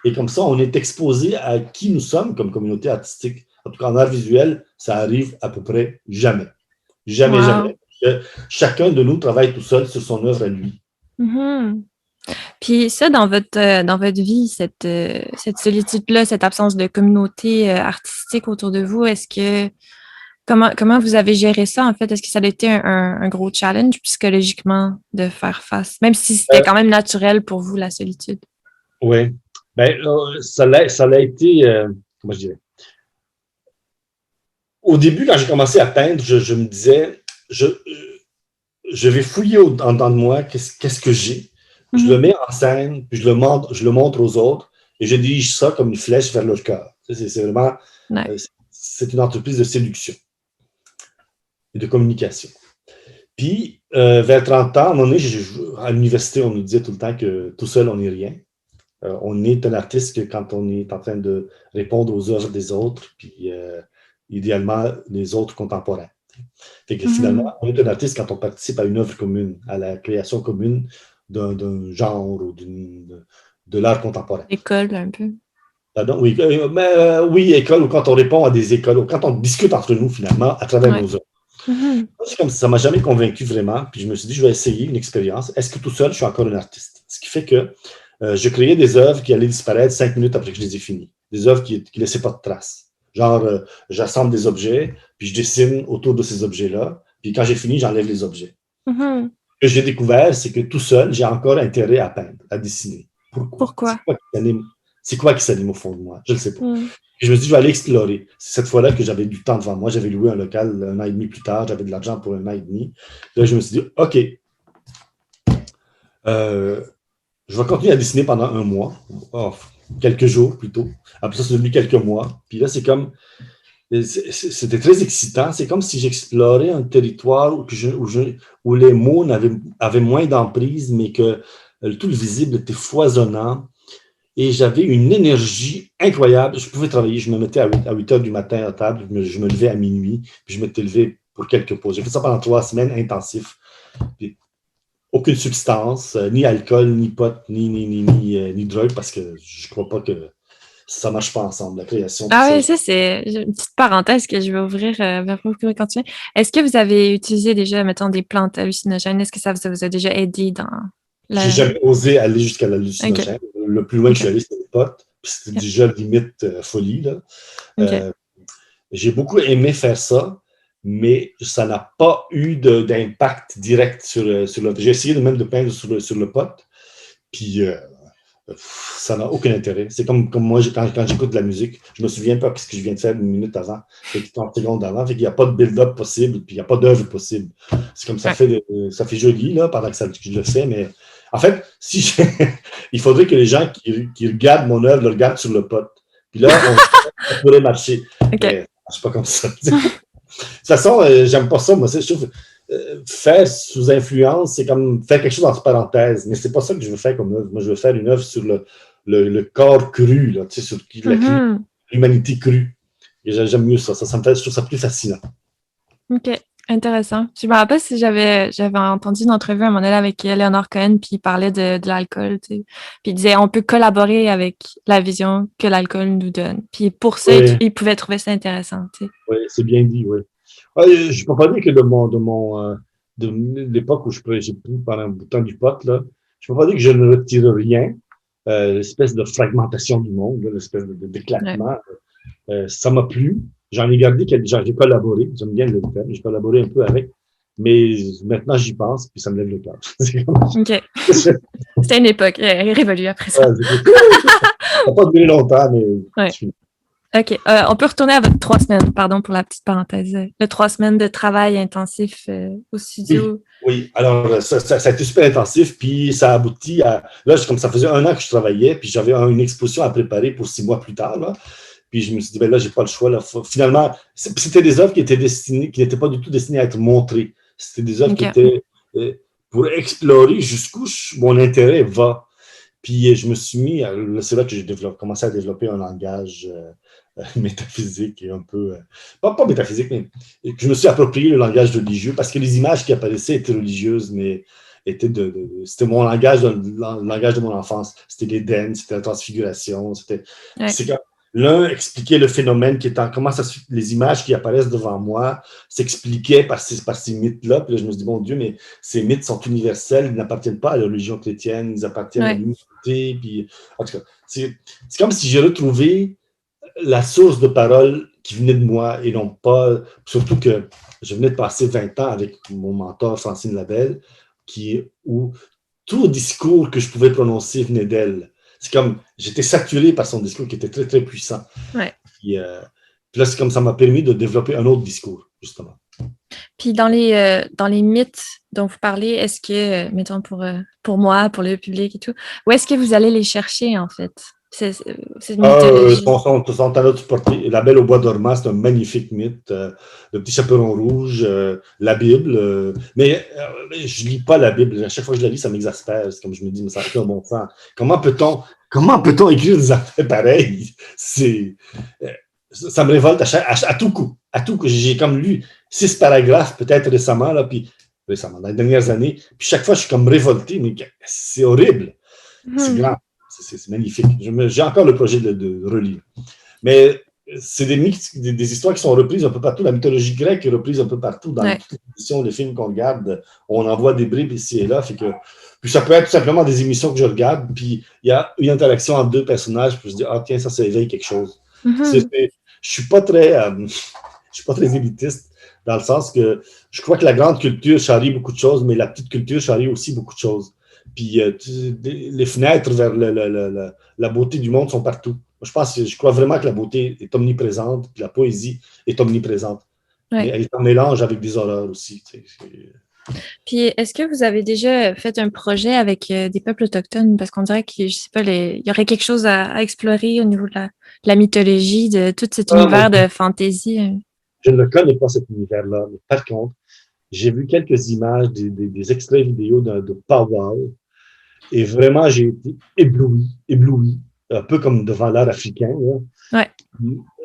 Et comme ça, on est exposé à qui nous sommes comme communauté artistique. En tout cas, en art visuel, ça arrive à peu près jamais. Jamais, jamais. Chacun de nous travaille tout seul sur son œuvre à lui. Puis ça, dans votre vie, cette solitude-là, cette absence de communauté artistique autour de vous, est-ce que Comment vous avez géré ça, en fait? Est-ce que ça a été un gros challenge psychologiquement de faire face, même si c'était quand même naturel pour vous, la solitude? Oui. Ben, ça l'a été, comment je dirais? Au début, quand j'ai commencé à peindre, je me disais, je vais fouiller en dedans de moi qu'est-ce que j'ai. Je le mets en scène, puis je le montre aux autres, et je dirige ça comme une flèche vers leur cœur. C'est vraiment, Ouais. c'est une entreprise de séduction et de communication. Puis, vers 30 ans, à un moment donné, à l'université, on nous disait tout le temps que tout seul, on n'est rien. On est un artiste que quand on est en train de répondre aux œuvres des autres, puis idéalement, les autres contemporains. Fait que finalement, on est un artiste quand on participe à une œuvre commune, à la création commune d'un genre ou de l'art contemporain. École, un peu. Pardon, oui, oui, école, ou quand on répond à des écoles, ou quand on discute entre nous, finalement, à travers nos œuvres. C'est comme ça ne m'a jamais convaincu vraiment, puis je me suis dit, je vais essayer une expérience. Est-ce que tout seul, je suis encore un artiste? Ce qui fait que je créais des œuvres qui allaient disparaître 5 minutes après que je les ai finies. Des œuvres qui ne laissaient pas de traces. Genre, j'assemble des objets, puis je dessine autour de ces objets-là, puis quand j'ai fini, j'enlève les objets. Ce que j'ai découvert, c'est que tout seul, j'ai encore intérêt à peindre, à dessiner. Pourquoi? C'est quoi qui s'anime au fond de moi? Je ne le sais pas. Et je me suis dit, je vais aller explorer. C'est cette fois-là que j'avais du temps devant moi. J'avais loué un local 1 an et demi plus tard. J'avais de l'argent pour 1 an et demi. Là, je me suis dit, OK, je vais continuer à dessiner pendant 1 mois. Quelques jours plutôt. Après ça, c'est devenu quelques mois. Puis là, c'est comme... C'était très excitant. C'est comme si j'explorais un territoire où les mots avaient moins d'emprise, mais que tout le visible était foisonnant. Et j'avais une énergie incroyable. Je pouvais travailler. Je me mettais à 8 heures du matin à table. Je me levais à minuit. Puis je m'étais levé pour quelques pauses. J'ai fait ça pendant 3 semaines intensifs. Puis aucune substance, ni alcool, ni pot, ni drogue, parce que je ne crois pas que ça ne marche pas ensemble, la création. Ah oui, ça, c'est une petite parenthèse que je vais ouvrir vers vous pour continuer. Est-ce que vous avez utilisé déjà, mettons, des plantes hallucinogènes? Est-ce que ça vous a déjà aidé dans la... J'ai jamais osé aller jusqu'à l'hallucinogène. Le plus loin que je suis allé, c'était le pot. C'était déjà limite folie. Là. J'ai beaucoup aimé faire ça, mais ça n'a pas eu d'impact direct sur le... J'ai essayé même de peindre sur le pot, puis ça n'a aucun intérêt. C'est comme moi, quand j'écoute de la musique, je me souviens pas ce que je viens de faire 1 minute avant, 30 secondes avant, fait qu'il n'y a pas de build-up possible, puis il n'y a pas d'œuvre possible. C'est comme ça fait joli là, pendant que je le fais, mais en fait, il faudrait que les gens qui regardent mon œuvre le regardent sur le pot. Puis là, ça pourrait marcher. Mais c'est pas comme ça. De toute façon, j'aime pas ça. Moi, je trouve faire sous influence, c'est comme faire quelque chose entre parenthèses. Mais c'est pas ça que je veux faire comme œuvre. Moi, je veux faire une œuvre sur le corps cru, là, sur l'humanité crue. Et j'aime mieux ça. Je trouve ça plus fascinant. OK. Intéressant. Je me rappelle si j'avais entendu une entrevue à un moment donné avec Leonard Cohen, puis il parlait de l'alcool, tu sais. Puis il disait on peut collaborer avec la vision que l'alcool nous donne. Puis pour ça, il pouvait trouver ça intéressant, tu sais. Oui, c'est bien dit, oui. Je ne peux pas dire que de l'époque où j'ai pris pendant un bout de temps du pot, là, je ne peux pas dire que je ne retire rien. L'espèce de fragmentation du monde, l'espèce d'éclatement, ça m'a plu. J'en ai gardé j'ai collaboré, j'aime bien le thème, j'ai collaboré un peu avec, mais maintenant j'y pense, puis ça me lève le cœur. OK. C'était une époque révolue après ça. Ça n'a pas duré longtemps, mais OK. On peut retourner à votre 3 semaines, pardon pour la petite parenthèse. Le 3 semaines de travail intensif au studio. Oui. Alors ça a été super intensif, puis ça aboutit à... Là, comme ça faisait 1 an que je travaillais, puis j'avais une exposition à préparer pour 6 mois plus tard, là. Puis je me suis dit, ben là, j'ai pas le choix. Là. Finalement, c'était des œuvres qui n'étaient pas du tout destinées à être montrées. C'était des œuvres qui étaient pour explorer jusqu'où mon intérêt va. Puis je me suis mis, c'est là que j'ai commencé à développer un langage métaphysique et un peu, pas métaphysique, mais que je me suis approprié le langage religieux parce que les images qui apparaissaient étaient religieuses, mais c'était mon langage, le langage de mon enfance. C'était l'Éden, c'était la transfiguration, c'est comme l'un expliquait le phénomène qui est comment les images qui apparaissent devant moi s'expliquaient par ces mythes-là. Puis là, je me suis dit, mon Dieu, mais ces mythes sont universels, ils n'appartiennent pas à la religion chrétienne, ils appartiennent à l'humanité. Puis, en tout cas, c'est comme si j'ai retrouvé la source de parole qui venaient de moi et non pas. Surtout que je venais de passer 20 ans avec mon mentor, Francine Labelle, où tout discours que je pouvais prononcer venait d'elle. C'est comme, j'étais saturé par son discours qui était très, très puissant. Ouais. Puis là, c'est comme ça m'a permis de développer un autre discours, justement. Puis dans les mythes dont vous parlez, est-ce que, mettons pour moi, pour le public et tout, où est-ce que vous allez les chercher, en fait, cette mythologie? Sont à notre portée. La Belle au bois dormant, c'est un magnifique mythe. Le petit chaperon rouge, la Bible. Mais je lis pas la Bible. À chaque fois que je la lis, ça m'exaspère. C'est comme je me dis, mais ça n'a aucun bon sens. Comment peut-on écrire des affaires pareilles? Ça me révolte à tout coup. À tout coup. J'ai comme lu 6 paragraphes, peut-être récemment, dans les dernières années. Puis chaque fois, je suis comme révolté. Mais c'est horrible. C'est grand. C'est magnifique. J'ai encore le projet de relire. Mais c'est des histoires qui sont reprises un peu partout. La mythologie grecque est reprise un peu partout. Dans toutes les émissions, les films qu'on regarde, on en voit des bribes ici et là. Puis ça peut être tout simplement des émissions que je regarde, puis il y a une interaction entre deux personnages, puis je dis, ah tiens, ça éveille quelque chose. Je ne suis pas très élitiste, dans le sens que je crois que la grande culture charrie beaucoup de choses, mais la petite culture charrie aussi beaucoup de choses. Puis les fenêtres vers la beauté du monde sont partout. Je crois vraiment que la beauté est omniprésente, que la poésie est omniprésente. Mais elle est en mélange avec des horreurs aussi. Puis, est-ce que vous avez déjà fait un projet avec des peuples autochtones? Parce qu'on dirait que, je sais pas, il y aurait quelque chose à explorer au niveau de la mythologie, de tout cet univers de fantasy. Je ne connais pas cet univers-là. Mais par contre, j'ai vu quelques images, des extraits vidéo de powwow. Et vraiment, j'ai été ébloui, un peu comme devant l'art africain. Ouais.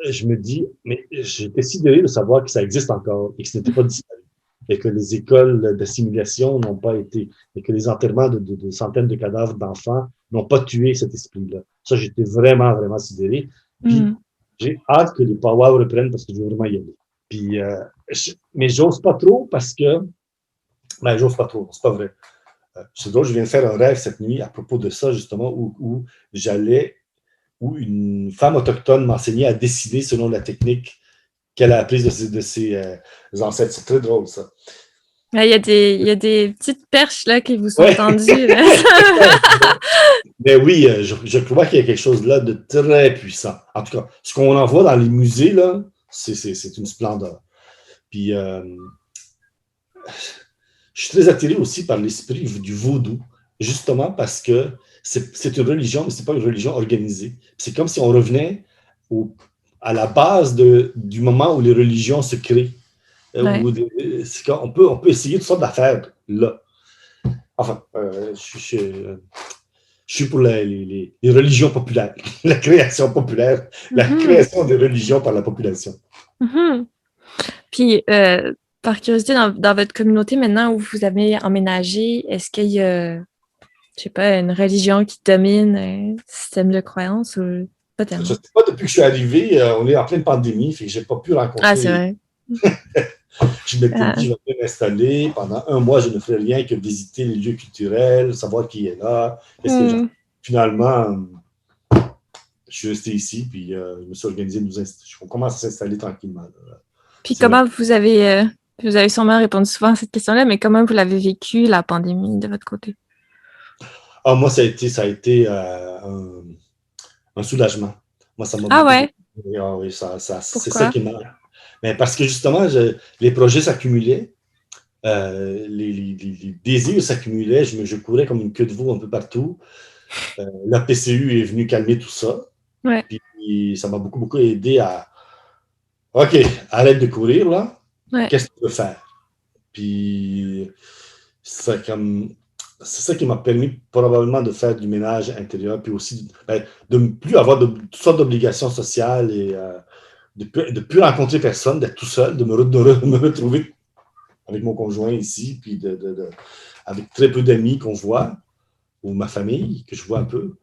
Je me dis, mais j'étais sidéré de savoir que ça existe encore et que ce n'était pas disparu. Et que les écoles d'assimilation n'ont pas été, et que les enterrements de centaines de cadavres d'enfants n'ont pas tué cet esprit-là. Ça, j'étais vraiment, vraiment sidéré. Puis, j'ai hâte que les powwows reprennent parce que je veux vraiment y aller. Puis, mais j'ose pas trop parce que, j'ose pas trop, c'est pas vrai. C'est drôle, je viens de faire un rêve cette nuit à propos de ça, justement, où une femme autochtone m'enseignait à décider selon la technique qu'elle a apprise de ses ancêtres. C'est très drôle, ça. Il y a des petites perches là qui vous sont tendues. Mais oui, je crois qu'il y a quelque chose là de très puissant. En tout cas, ce qu'on en voit dans les musées, là, c'est une splendeur. Puis, je suis très attiré aussi par l'esprit du vaudou, justement parce que c'est une religion, mais ce n'est pas une religion organisée. C'est comme si on revenait à la base du moment où les religions se créent. On peut essayer toutes sortes d'affaires là. Enfin, je suis pour les religions populaires, la création populaire, la création des religions par la population. Puis, par curiosité, dans votre communauté maintenant où vous avez emménagé, est-ce qu'il y a, je sais pas, une religion qui domine un système de croyance ou pas tellement? Je ne sais pas, depuis que je suis arrivé, on est en pleine pandémie, fait que je n'ai pas pu rencontrer. Ah, c'est vrai. Je m'étais dit, je vais m'installer. Pendant 1 mois, je ne ferai rien que visiter les lieux culturels, savoir qui est là. Finalement, je suis resté ici, puis je me suis organisé. On commence à s'installer tranquillement. Puis comment vous avez sûrement répondu souvent à cette question-là, mais comment vous l'avez vécu, la pandémie, de votre côté? Ah, moi, ça a été un soulagement. Moi, ça m'a Ah ouais? Ah oui, c'est ça qui m'a... Mais parce que justement, les projets s'accumulaient, les désirs s'accumulaient, je courais comme une queue de veau un peu partout. La PCU est venue calmer tout ça. Ouais. Puis ça m'a beaucoup, beaucoup aidé à OK, arrête de courir, là. Ouais. Qu'est-ce que tu veux faire? Puis c'est ça qui m'a permis probablement de faire du ménage intérieur, puis aussi de ne plus avoir toutes sortes d'obligations sociales et de ne plus rencontrer personne, d'être tout seul, de me retrouver avec mon conjoint ici, puis avec très peu d'amis qu'on voit, ou ma famille, que je vois un peu.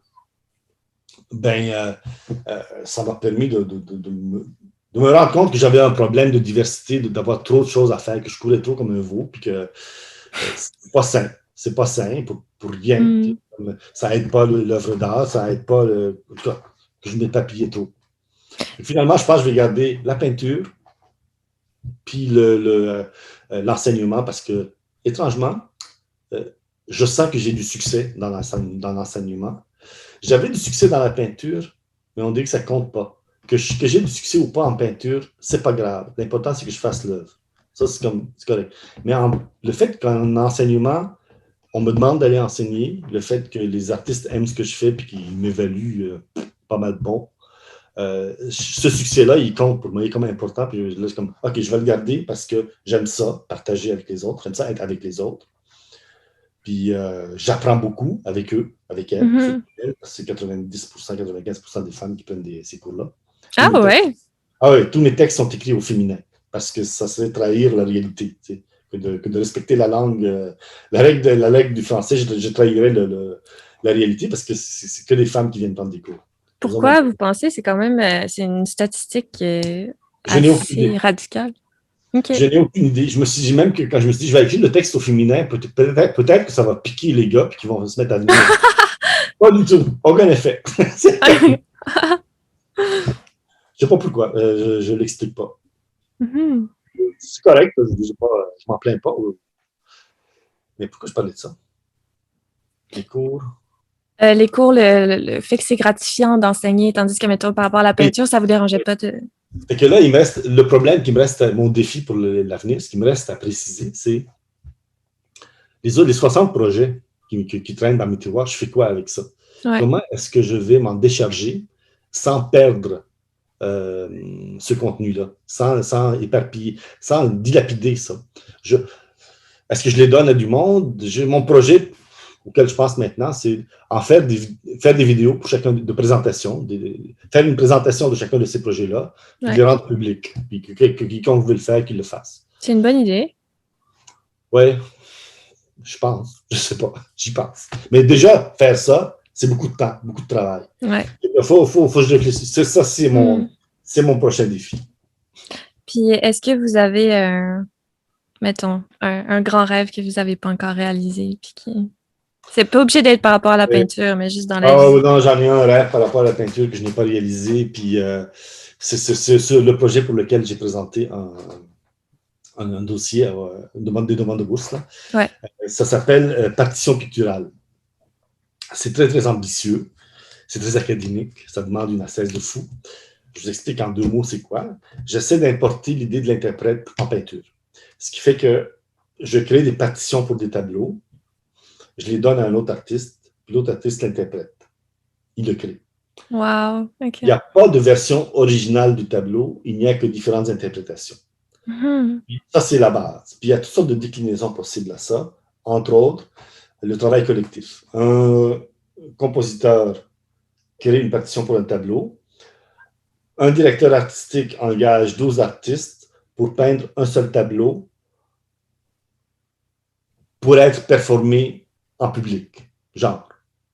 Ça m'a permis de me rendre compte que j'avais un problème de diversité, d'avoir trop de choses à faire, que je courais trop comme un veau, puis que c'est pas sain. C'est pas sain pour rien. Ça aide pas l'œuvre d'art, ça aide pas que je m'éparpillais trop. Finalement, je pense que je vais garder la peinture puis l'enseignement parce que, étrangement, euh, je sens que j'ai du succès dans l'enseignement. J'avais du succès dans la peinture, mais on dit que ça ne compte pas. Que j'ai du succès ou pas en peinture, c'est pas grave. L'important, c'est que je fasse l'œuvre. Ça, c'est correct. Mais le fait qu'en enseignement, on me demande d'aller enseigner, le fait que les artistes aiment ce que je fais et qu'ils m'évaluent pas mal bon, ce succès-là, il compte pour moi, il est comme important. Puis là, c'est comme, OK, je vais le garder parce que j'aime ça, partager avec les autres, j'aime ça être avec les autres. Puis j'apprends beaucoup avec eux, avec elles, surtout elles, parce que c'est 90%, 95% des femmes qui prennent ces cours-là. Ah ouais? Ah oui, tous mes textes sont écrits au féminin, parce que ça serait trahir la réalité. Que de respecter la langue, la règle du français, je trahirais la réalité, parce que c'est que les femmes qui viennent prendre des cours. Pourquoi vous pensez? C'est quand même c'est une statistique Je n'ai aucune idée. assez radicale. OK. Je n'ai aucune idée. Je me suis dit même que quand je me suis dit, je vais écrire le texte au féminin, peut-être que ça va piquer les gars et qu'ils vont se mettre à venir. Pas du tout. Aucun effet. Je ne sais pas pourquoi. Je ne l'explique pas. C'est correct. Je ne m'en plains pas. Mais pourquoi je parlais de ça? Les cours. Les cours, le fait que c'est gratifiant d'enseigner, tandis que, mettons, par rapport à la peinture, ça ne vous dérangeait pas de... Fait que là, il me reste, le problème qui me reste, mon défi pour l'avenir, ce qui me reste à préciser, c'est les 60 projets qui traînent dans mes tiroirs, je fais quoi avec ça? Ouais. Comment est-ce que je vais m'en décharger sans perdre ce contenu-là, sans éparpiller, sans dilapider ça? Est-ce que je les donne à du monde? Mon projet auquel je pense maintenant, c'est en faire des vidéos pour chacun de présentation, faire une présentation de chacun de ces projets-là, puis les rendre publics, puis que quiconque veut le faire, qu'il le fasse. C'est une bonne idée. Oui, je pense. Je sais pas, j'y pense. Mais déjà, faire ça, c'est beaucoup de temps, beaucoup de travail. Ouais. Il faut que je réfléchisse. Ça, c'est mon prochain défi. Puis, est-ce que vous avez, mettons, un grand rêve que vous n'avez pas encore réalisé, puis qui... C'est pas obligé d'être par rapport à la peinture, mais juste dans la vie. Non, j'en ai un rêve par rapport à la peinture que je n'ai pas réalisé. Puis c'est le projet pour lequel j'ai présenté un dossier, des demandes de bourse. Là. Ouais. Ça s'appelle Partition picturale. C'est très, très ambitieux. C'est très académique. Ça demande une assise de fou. Je vous explique en 2 mots c'est quoi. J'essaie d'importer l'idée de l'interprète en peinture. Ce qui fait que je crée des partitions pour des tableaux. Je les donne à un autre artiste, puis l'autre artiste l'interprète. Il le crée. Wow, OK. Il n'y a pas de version originale du tableau, il n'y a que différentes interprétations. Ça, c'est la base. Puis il y a toutes sortes de déclinaisons possibles à ça, entre autres, le travail collectif. Un compositeur crée une partition pour un tableau, un directeur artistique engage 12 artistes pour peindre un seul tableau pour être performé en public, genre.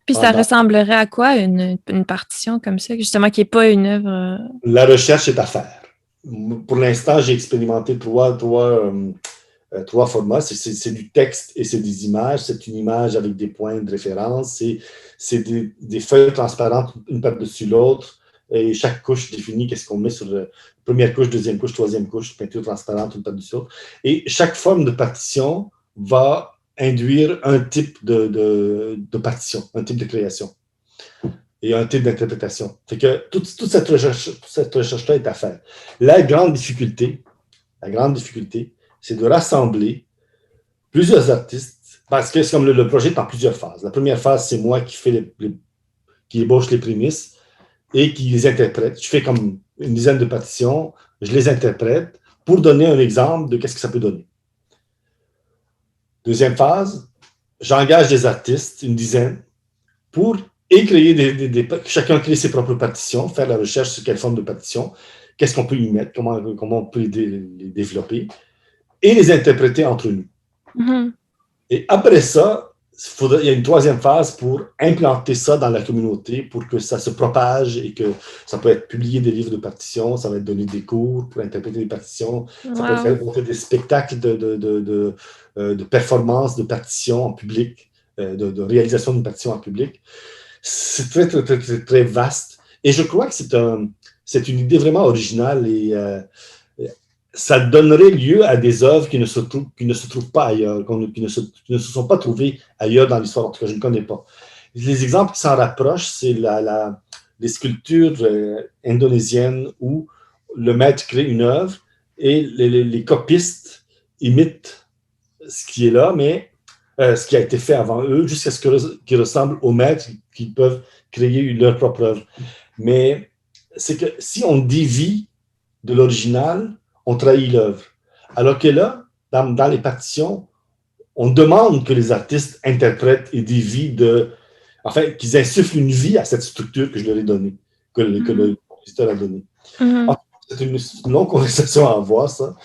Puis ça ressemblerait à quoi, une partition comme ça, justement, qui n'est pas une œuvre... La recherche est à faire. Pour l'instant, j'ai expérimenté trois formats. C'est du texte et c'est des images. C'est une image avec des points de référence. C'est des feuilles transparentes, une par-dessus l'autre. Et chaque couche définit qu'est-ce qu'on met sur la première couche, deuxième couche, troisième couche, peinture transparente, une par-dessus l'autre. Et chaque forme de partition va induire un type de partition, un type de création et un type d'interprétation. Fait que toute cette recherche-là est à faire. La grande difficulté, c'est de rassembler plusieurs artistes, parce que c'est comme le projet est en plusieurs phases. La première phase, c'est moi qui ébauche les prémices et qui les interprète. Je fais comme une dizaine de partitions, je les interprète pour donner un exemple de qu'est-ce que ça peut donner. Deuxième phase, j'engage des artistes, une dizaine, pour créer chacun crée ses propres partitions, faire la recherche sur quelle forme de partition, qu'est-ce qu'on peut y mettre, comment on peut les développer, et les interpréter entre nous. Et après ça, il y a une troisième phase pour implanter ça dans la communauté, pour que ça se propage et que ça peut être publié des livres de partitions, ça va être donné des cours pour interpréter des partitions, ça peut être faire monter des spectacles de performances de partitions en public, de réalisation d'une partition en public. C'est très, très, très, très, très vaste. Et je crois que c'est une idée vraiment originale et ça donnerait lieu à des œuvres qui ne se trouvent pas ailleurs, qui ne se sont pas trouvées ailleurs dans l'histoire, en tout cas, je ne connais pas. Les exemples qui s'en rapprochent, c'est les sculptures indonésiennes où le maître crée une œuvre et les copistes imitent ce qui est là, mais ce qui a été fait avant eux, jusqu'à ce qu'ils ressemblent aux maîtres qui peuvent créer leur propre œuvre. Mais c'est que si on dévie de l'original, on trahit l'œuvre. Alors que là, dans les partitions, on demande que les artistes interprètent et dévient enfin, qu'ils insufflent une vie à cette structure que je leur ai donnée, que le compositeur a donnée. C'est une longue conversation à avoir, ça.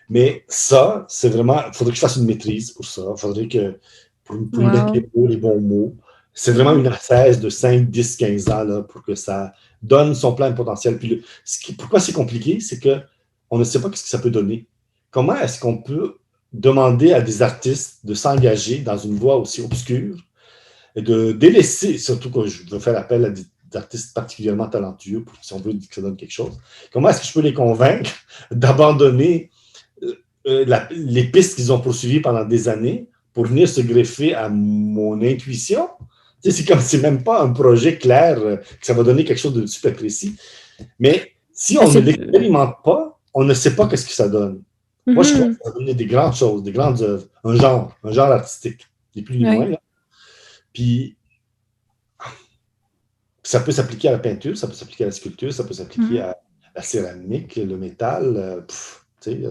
Mais ça, c'est vraiment... Il faudrait que je fasse une maîtrise pour ça. Il faudrait que, pour mettre les bons mots, c'est vraiment une assaise de 5, 10, 15 ans là, pour que ça donne son plein potentiel. Puis pourquoi c'est compliqué? C'est qu'on ne sait pas ce que ça peut donner. Comment est-ce qu'on peut demander à des artistes de s'engager dans une voie aussi obscure et de délaisser, surtout quand je veux faire appel à des artistes particulièrement talentueux, pour, si on veut que ça donne quelque chose, comment est-ce que je peux les convaincre d'abandonner les pistes qu'ils ont poursuivies pendant des années pour venir se greffer à mon intuition? Tu sais, c'est comme si c'est même pas un projet clair, que ça va donner quelque chose de super précis. Mais si on ne l'expérimente pas, on ne sait pas qu'est-ce que ça donne. Moi, je crois que ça va donner des grandes choses, des grandes œuvres, un genre artistique, ni plus ni moins. Là. Puis, ça peut s'appliquer à la peinture, ça peut s'appliquer à la sculpture, ça peut s'appliquer à la céramique, le métal. Tu sais,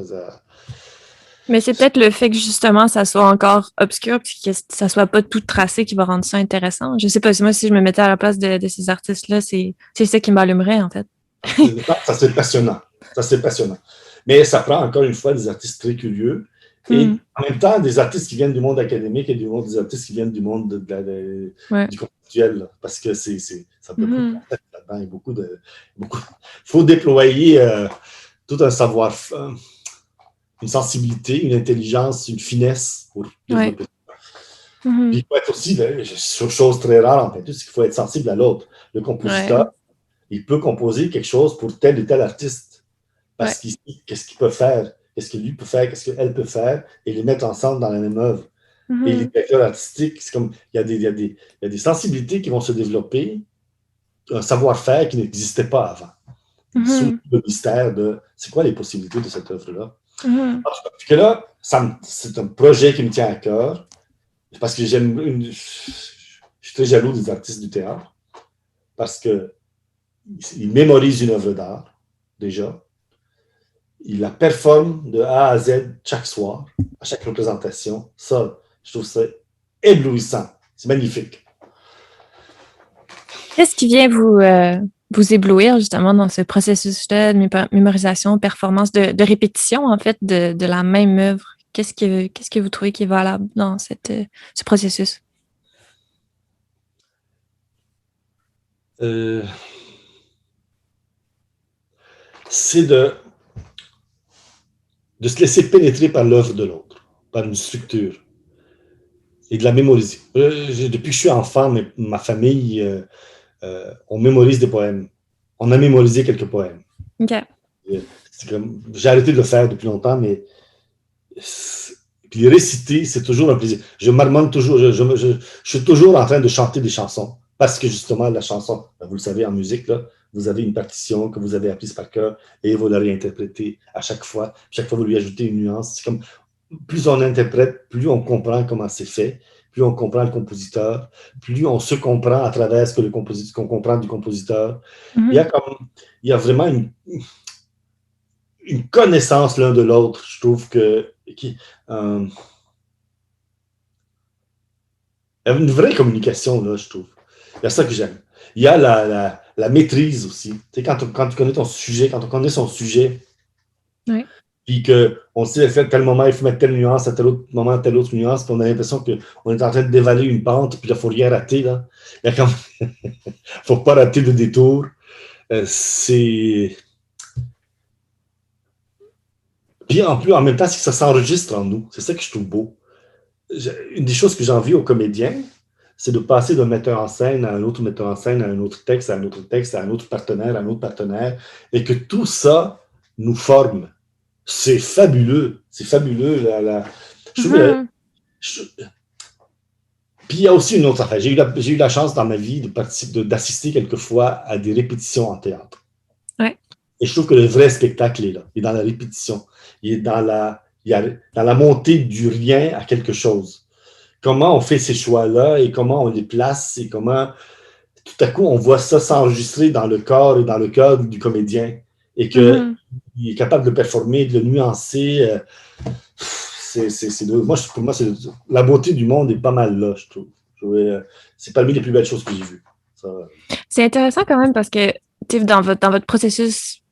mais c'est peut-être le fait que justement ça soit encore obscur puis que ça soit pas tout tracé qui va rendre ça intéressant. Je sais pas, moi si je me mettais à la place de ces artistes-là, c'est ça qui m'allumerait en fait. Ça c'est passionnant. Ça c'est passionnant. Mais ça prend encore une fois des artistes très curieux et en même temps des artistes qui viennent du monde académique et des artistes qui viennent du monde du conceptuel. Là, parce que ça peut beaucoup là-dedans. Il faut déployer tout un savoir, une sensibilité, une intelligence, une finesse pour développer ça. Puis il faut être aussi, chose très rare en peinture, c'est qu'il faut être sensible à l'autre. Le compositeur, il peut composer quelque chose pour tel et tel artiste. Parce qu'ici, qu'est-ce qu'il peut faire? Qu'est-ce que lui peut faire? Qu'est-ce qu'elle peut faire? Et les mettre ensemble dans la même œuvre. Et les directeurs artistiques, c'est comme, il y a des sensibilités qui vont se développer, un savoir-faire qui n'existait pas avant. Sous le mystère de c'est quoi les possibilités de cette œuvre-là. Parce que là, c'est un projet qui me tient à cœur, parce que je suis très jaloux des artistes du théâtre, parce qu'ils mémorisent une œuvre d'art, déjà. Ils la performent de A à Z chaque soir, à chaque représentation. Ça, je trouve ça éblouissant. C'est magnifique. Qu'est-ce qui vient vous éblouir justement dans ce processus-là de mémorisation, performance, de répétition en fait de la même œuvre? Qu'est-ce que vous trouvez qui est valable dans ce processus? C'est de se laisser pénétrer par l'œuvre de l'autre, par une structure, et de la mémoriser. Depuis que je suis enfant, ma famille, on mémorise des poèmes. On a mémorisé quelques poèmes. OK. J'ai arrêté de le faire depuis longtemps, mais puis les réciter, c'est toujours un plaisir. Je marmonne toujours, je suis toujours en train de chanter des chansons, parce que justement, la chanson, vous le savez, en musique, là, vous avez une partition que vous avez apprise par cœur et vous la réinterprétez à chaque fois. Chaque fois, vous lui ajoutez une nuance. C'est comme, plus on interprète, plus on comprend comment c'est fait, plus on comprend le compositeur, plus on se comprend à travers ce qu'on comprend du compositeur. Il y a vraiment une connaissance l'un de l'autre, je trouve que il y a une vraie communication, là, je trouve. Il y a ça que j'aime. Il y a la maîtrise aussi. Tu sais, quand tu connais ton sujet, quand on connaît son sujet, puis qu'on sait à tel moment, il faut mettre telle nuance, à tel autre moment, telle autre nuance, puis on a l'impression qu'on est en train de dévaler une pente, puis il ne faut rien rater. Là. Il ne faut pas rater le détour. Puis en même temps, c'est que ça s'enregistre en nous. C'est ça que je trouve beau. Une des choses que j'envie aux comédiens, c'est de passer d'un metteur en scène à un autre metteur en scène, à un autre texte, à un autre texte, à un autre partenaire, à un autre partenaire, et que tout ça nous forme. C'est fabuleux. C'est fabuleux. Je trouve, Puis il y a aussi une autre affaire. J'ai eu la chance dans ma vie d'assister quelquefois à des répétitions en théâtre. Ouais. Et je trouve que le vrai spectacle est là. Il est dans la répétition. Il est dans la montée du rien à quelque chose. Comment on fait ces choix-là et comment on les place et comment tout à coup on voit ça s'enregistrer dans le corps et dans le cœur du comédien et qu'il est capable de performer, de le nuancer. Pour moi, la beauté du monde est pas mal là, je trouve. C'est parmi les plus belles choses que j'ai vues. C'est intéressant quand même parce que dans votre processus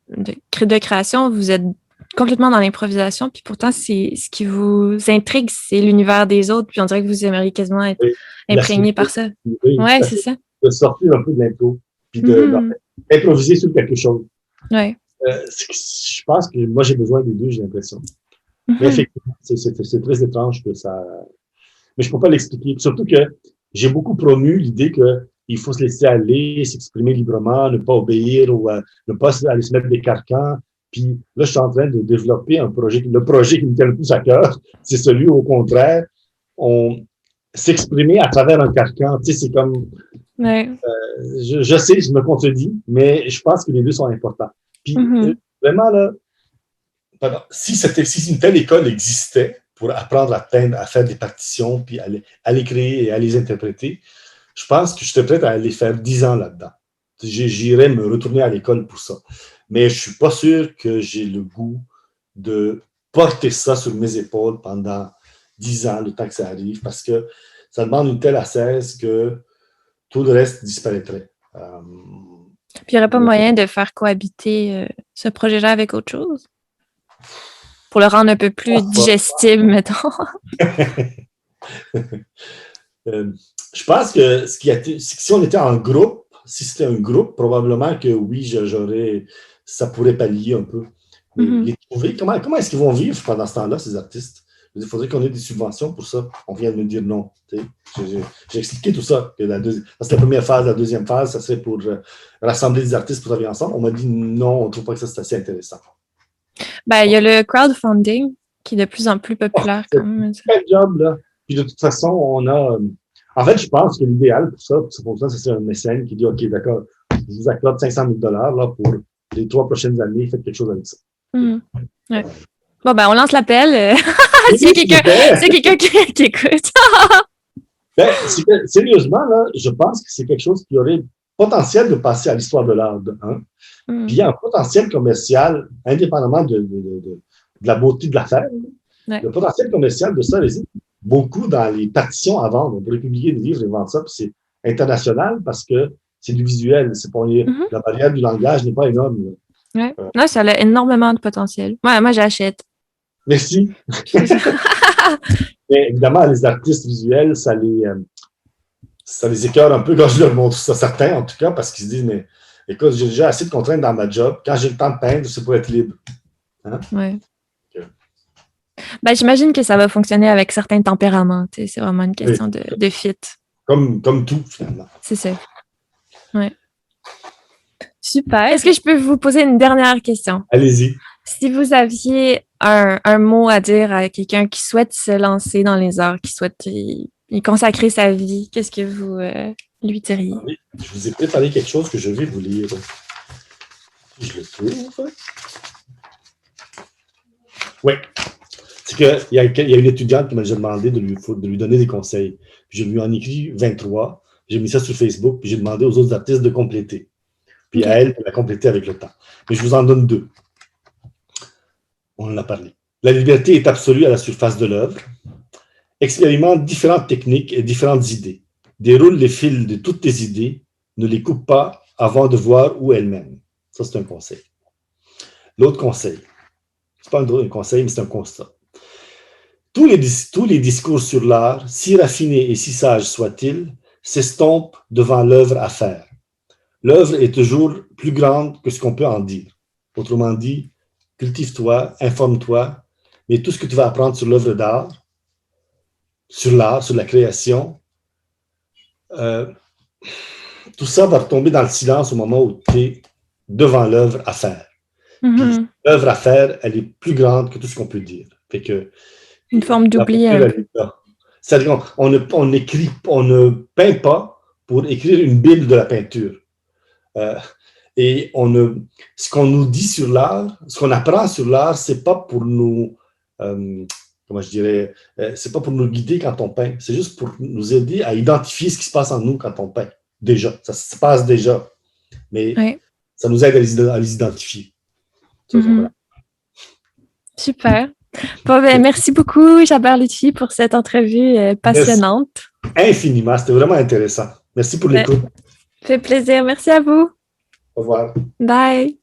de création, vous êtes complètement dans l'improvisation, puis pourtant, ce qui vous intrigue, c'est l'univers des autres, puis on dirait que vous aimeriez quasiment être imprégné par ça. Oui, c'est ça. De sortir un peu de l'impro, puis d'improviser sur quelque chose. Ouais. Je pense que moi, j'ai besoin des deux, j'ai l'impression. Mais effectivement, c'est très étrange que ça... Mais je ne peux pas l'expliquer. Surtout que j'ai beaucoup promu l'idée qu'il faut se laisser aller, s'exprimer librement, ne pas obéir ou ne pas aller se mettre des carcans. Puis là, je suis en train de développer un projet. Le projet qui me tient le plus à cœur, c'est celui où, au contraire, s'exprimer à travers un carcan. Tu sais, c'est comme... Ouais. Je sais, je me contredis, mais je pense que les deux sont importants. Puis vraiment, là, si une telle école existait pour apprendre à peindre, à faire des partitions, puis à les créer et à les interpréter, je pense que je serais prêt à aller faire 10 ans là-dedans. J'irais me retourner à l'école pour ça. Mais je ne suis pas sûr que j'ai le goût de porter ça sur mes épaules pendant 10 ans, le temps que ça arrive, parce que ça demande une telle assaise que tout le reste disparaîtrait. Puis il n'y aurait pas moyen de faire cohabiter ce projet-là avec autre chose? Pour le rendre un peu plus digestible, mettons. Je pense que si on était en groupe, si c'était un groupe, probablement que oui, ça pourrait pallier un peu. Mais les trouver, comment est-ce qu'ils vont vivre pendant ce temps-là, ces artistes? Il faudrait qu'on ait des subventions pour ça. On vient de me dire non. J'ai expliqué tout ça. Que c'est la première phase. La deuxième phase, ça serait pour rassembler des artistes pour travailler ensemble. On m'a dit non, on ne trouve pas que ça c'est assez intéressant. Ben, il y a le crowdfunding qui est de plus en plus populaire. C'est un job, là. Puis de toute façon, on a... En fait, je pense que l'idéal pour ça, c'est un mécène qui dit, OK, d'accord, je vous accorde 500 000 là, pour les 3 prochaines années, faites quelque chose avec ça. Ouais. Bon, ben, on lance l'appel. S'il y a quelqu'un qui écoute. Sérieusement, là, je pense que c'est quelque chose qui aurait potentiel de passer à l'histoire de l'art. Puis il y a un potentiel commercial, indépendamment de la beauté de l'affaire. Ouais. Le potentiel commercial de ça réside beaucoup dans les partitions à vendre. On pourrait publier des livres et vendre ça, puis c'est international parce que c'est du visuel. C'est pas, la barrière du langage n'est pas énorme. Ouais. Non, ça a énormément de potentiel. Ouais, moi, j'achète. Merci. Mais évidemment, les artistes visuels, ça les écœure un peu quand je leur montre ça, certains en tout cas, parce qu'ils se disent, mais écoute, j'ai déjà assez de contraintes dans ma job. Quand j'ai le temps de peindre, c'est pour être libre. Hein? Oui. Okay. Ben, j'imagine que ça va fonctionner avec certains tempéraments. C'est vraiment une question de fit. Comme tout, finalement. C'est ça. Oui. Super. Est-ce que je peux vous poser une dernière question? Allez-y. Si vous aviez un mot à dire à quelqu'un qui souhaite se lancer dans les arts, qui souhaite y consacrer sa vie, qu'est-ce que vous lui diriez? Oui, je vous ai préparé quelque chose que je vais vous lire. Je le trouve. Oui. C'est qu'il y a une étudiante qui m'a déjà demandé de lui donner des conseils. Puis je lui en ai écrit 23. J'ai mis ça sur Facebook, puis j'ai demandé aux autres artistes de compléter. Puis à elle, elle a complété avec le temps. Mais je vous en donne 2. On en a parlé. La liberté est absolue à la surface de l'œuvre. Expérimente différentes techniques et différentes idées. Déroule les fils de toutes tes idées. Ne les coupe pas avant de voir où elles mènent. Ça, c'est un conseil. L'autre conseil, c'est pas un conseil, mais c'est un constat. Tous les discours sur l'art, si raffinés et si sages soient-ils, s'estompent devant l'œuvre à faire. L'œuvre est toujours plus grande que ce qu'on peut en dire. Autrement dit, cultive-toi, informe-toi, mais tout ce que tu vas apprendre sur l'œuvre d'art, sur l'art, sur la création, euh, tout ça va retomber dans le silence au moment où tu es devant l'œuvre à faire. Puis l'œuvre à faire, elle est plus grande que tout ce qu'on peut dire. Fait que, Une forme d'oubli un peu. C'est-à-dire qu'on on ne peint pas pour écrire une Bible de la peinture. Et ce qu'on nous dit sur l'art, ce qu'on apprend sur l'art, c'est pas pour nous, comment je dirais, c'est pas pour nous guider quand on peint. C'est juste pour nous aider à identifier ce qui se passe en nous quand on peint. Déjà, ça se passe déjà. Mais ça nous aide à les identifier. Voilà. Super. Bon, ben, merci beaucoup, Jabbar Lutfi, pour cette entrevue passionnante. Merci infiniment. C'était vraiment intéressant. Merci pour l'écoute. Fait plaisir. Merci à vous. Au revoir. Bye.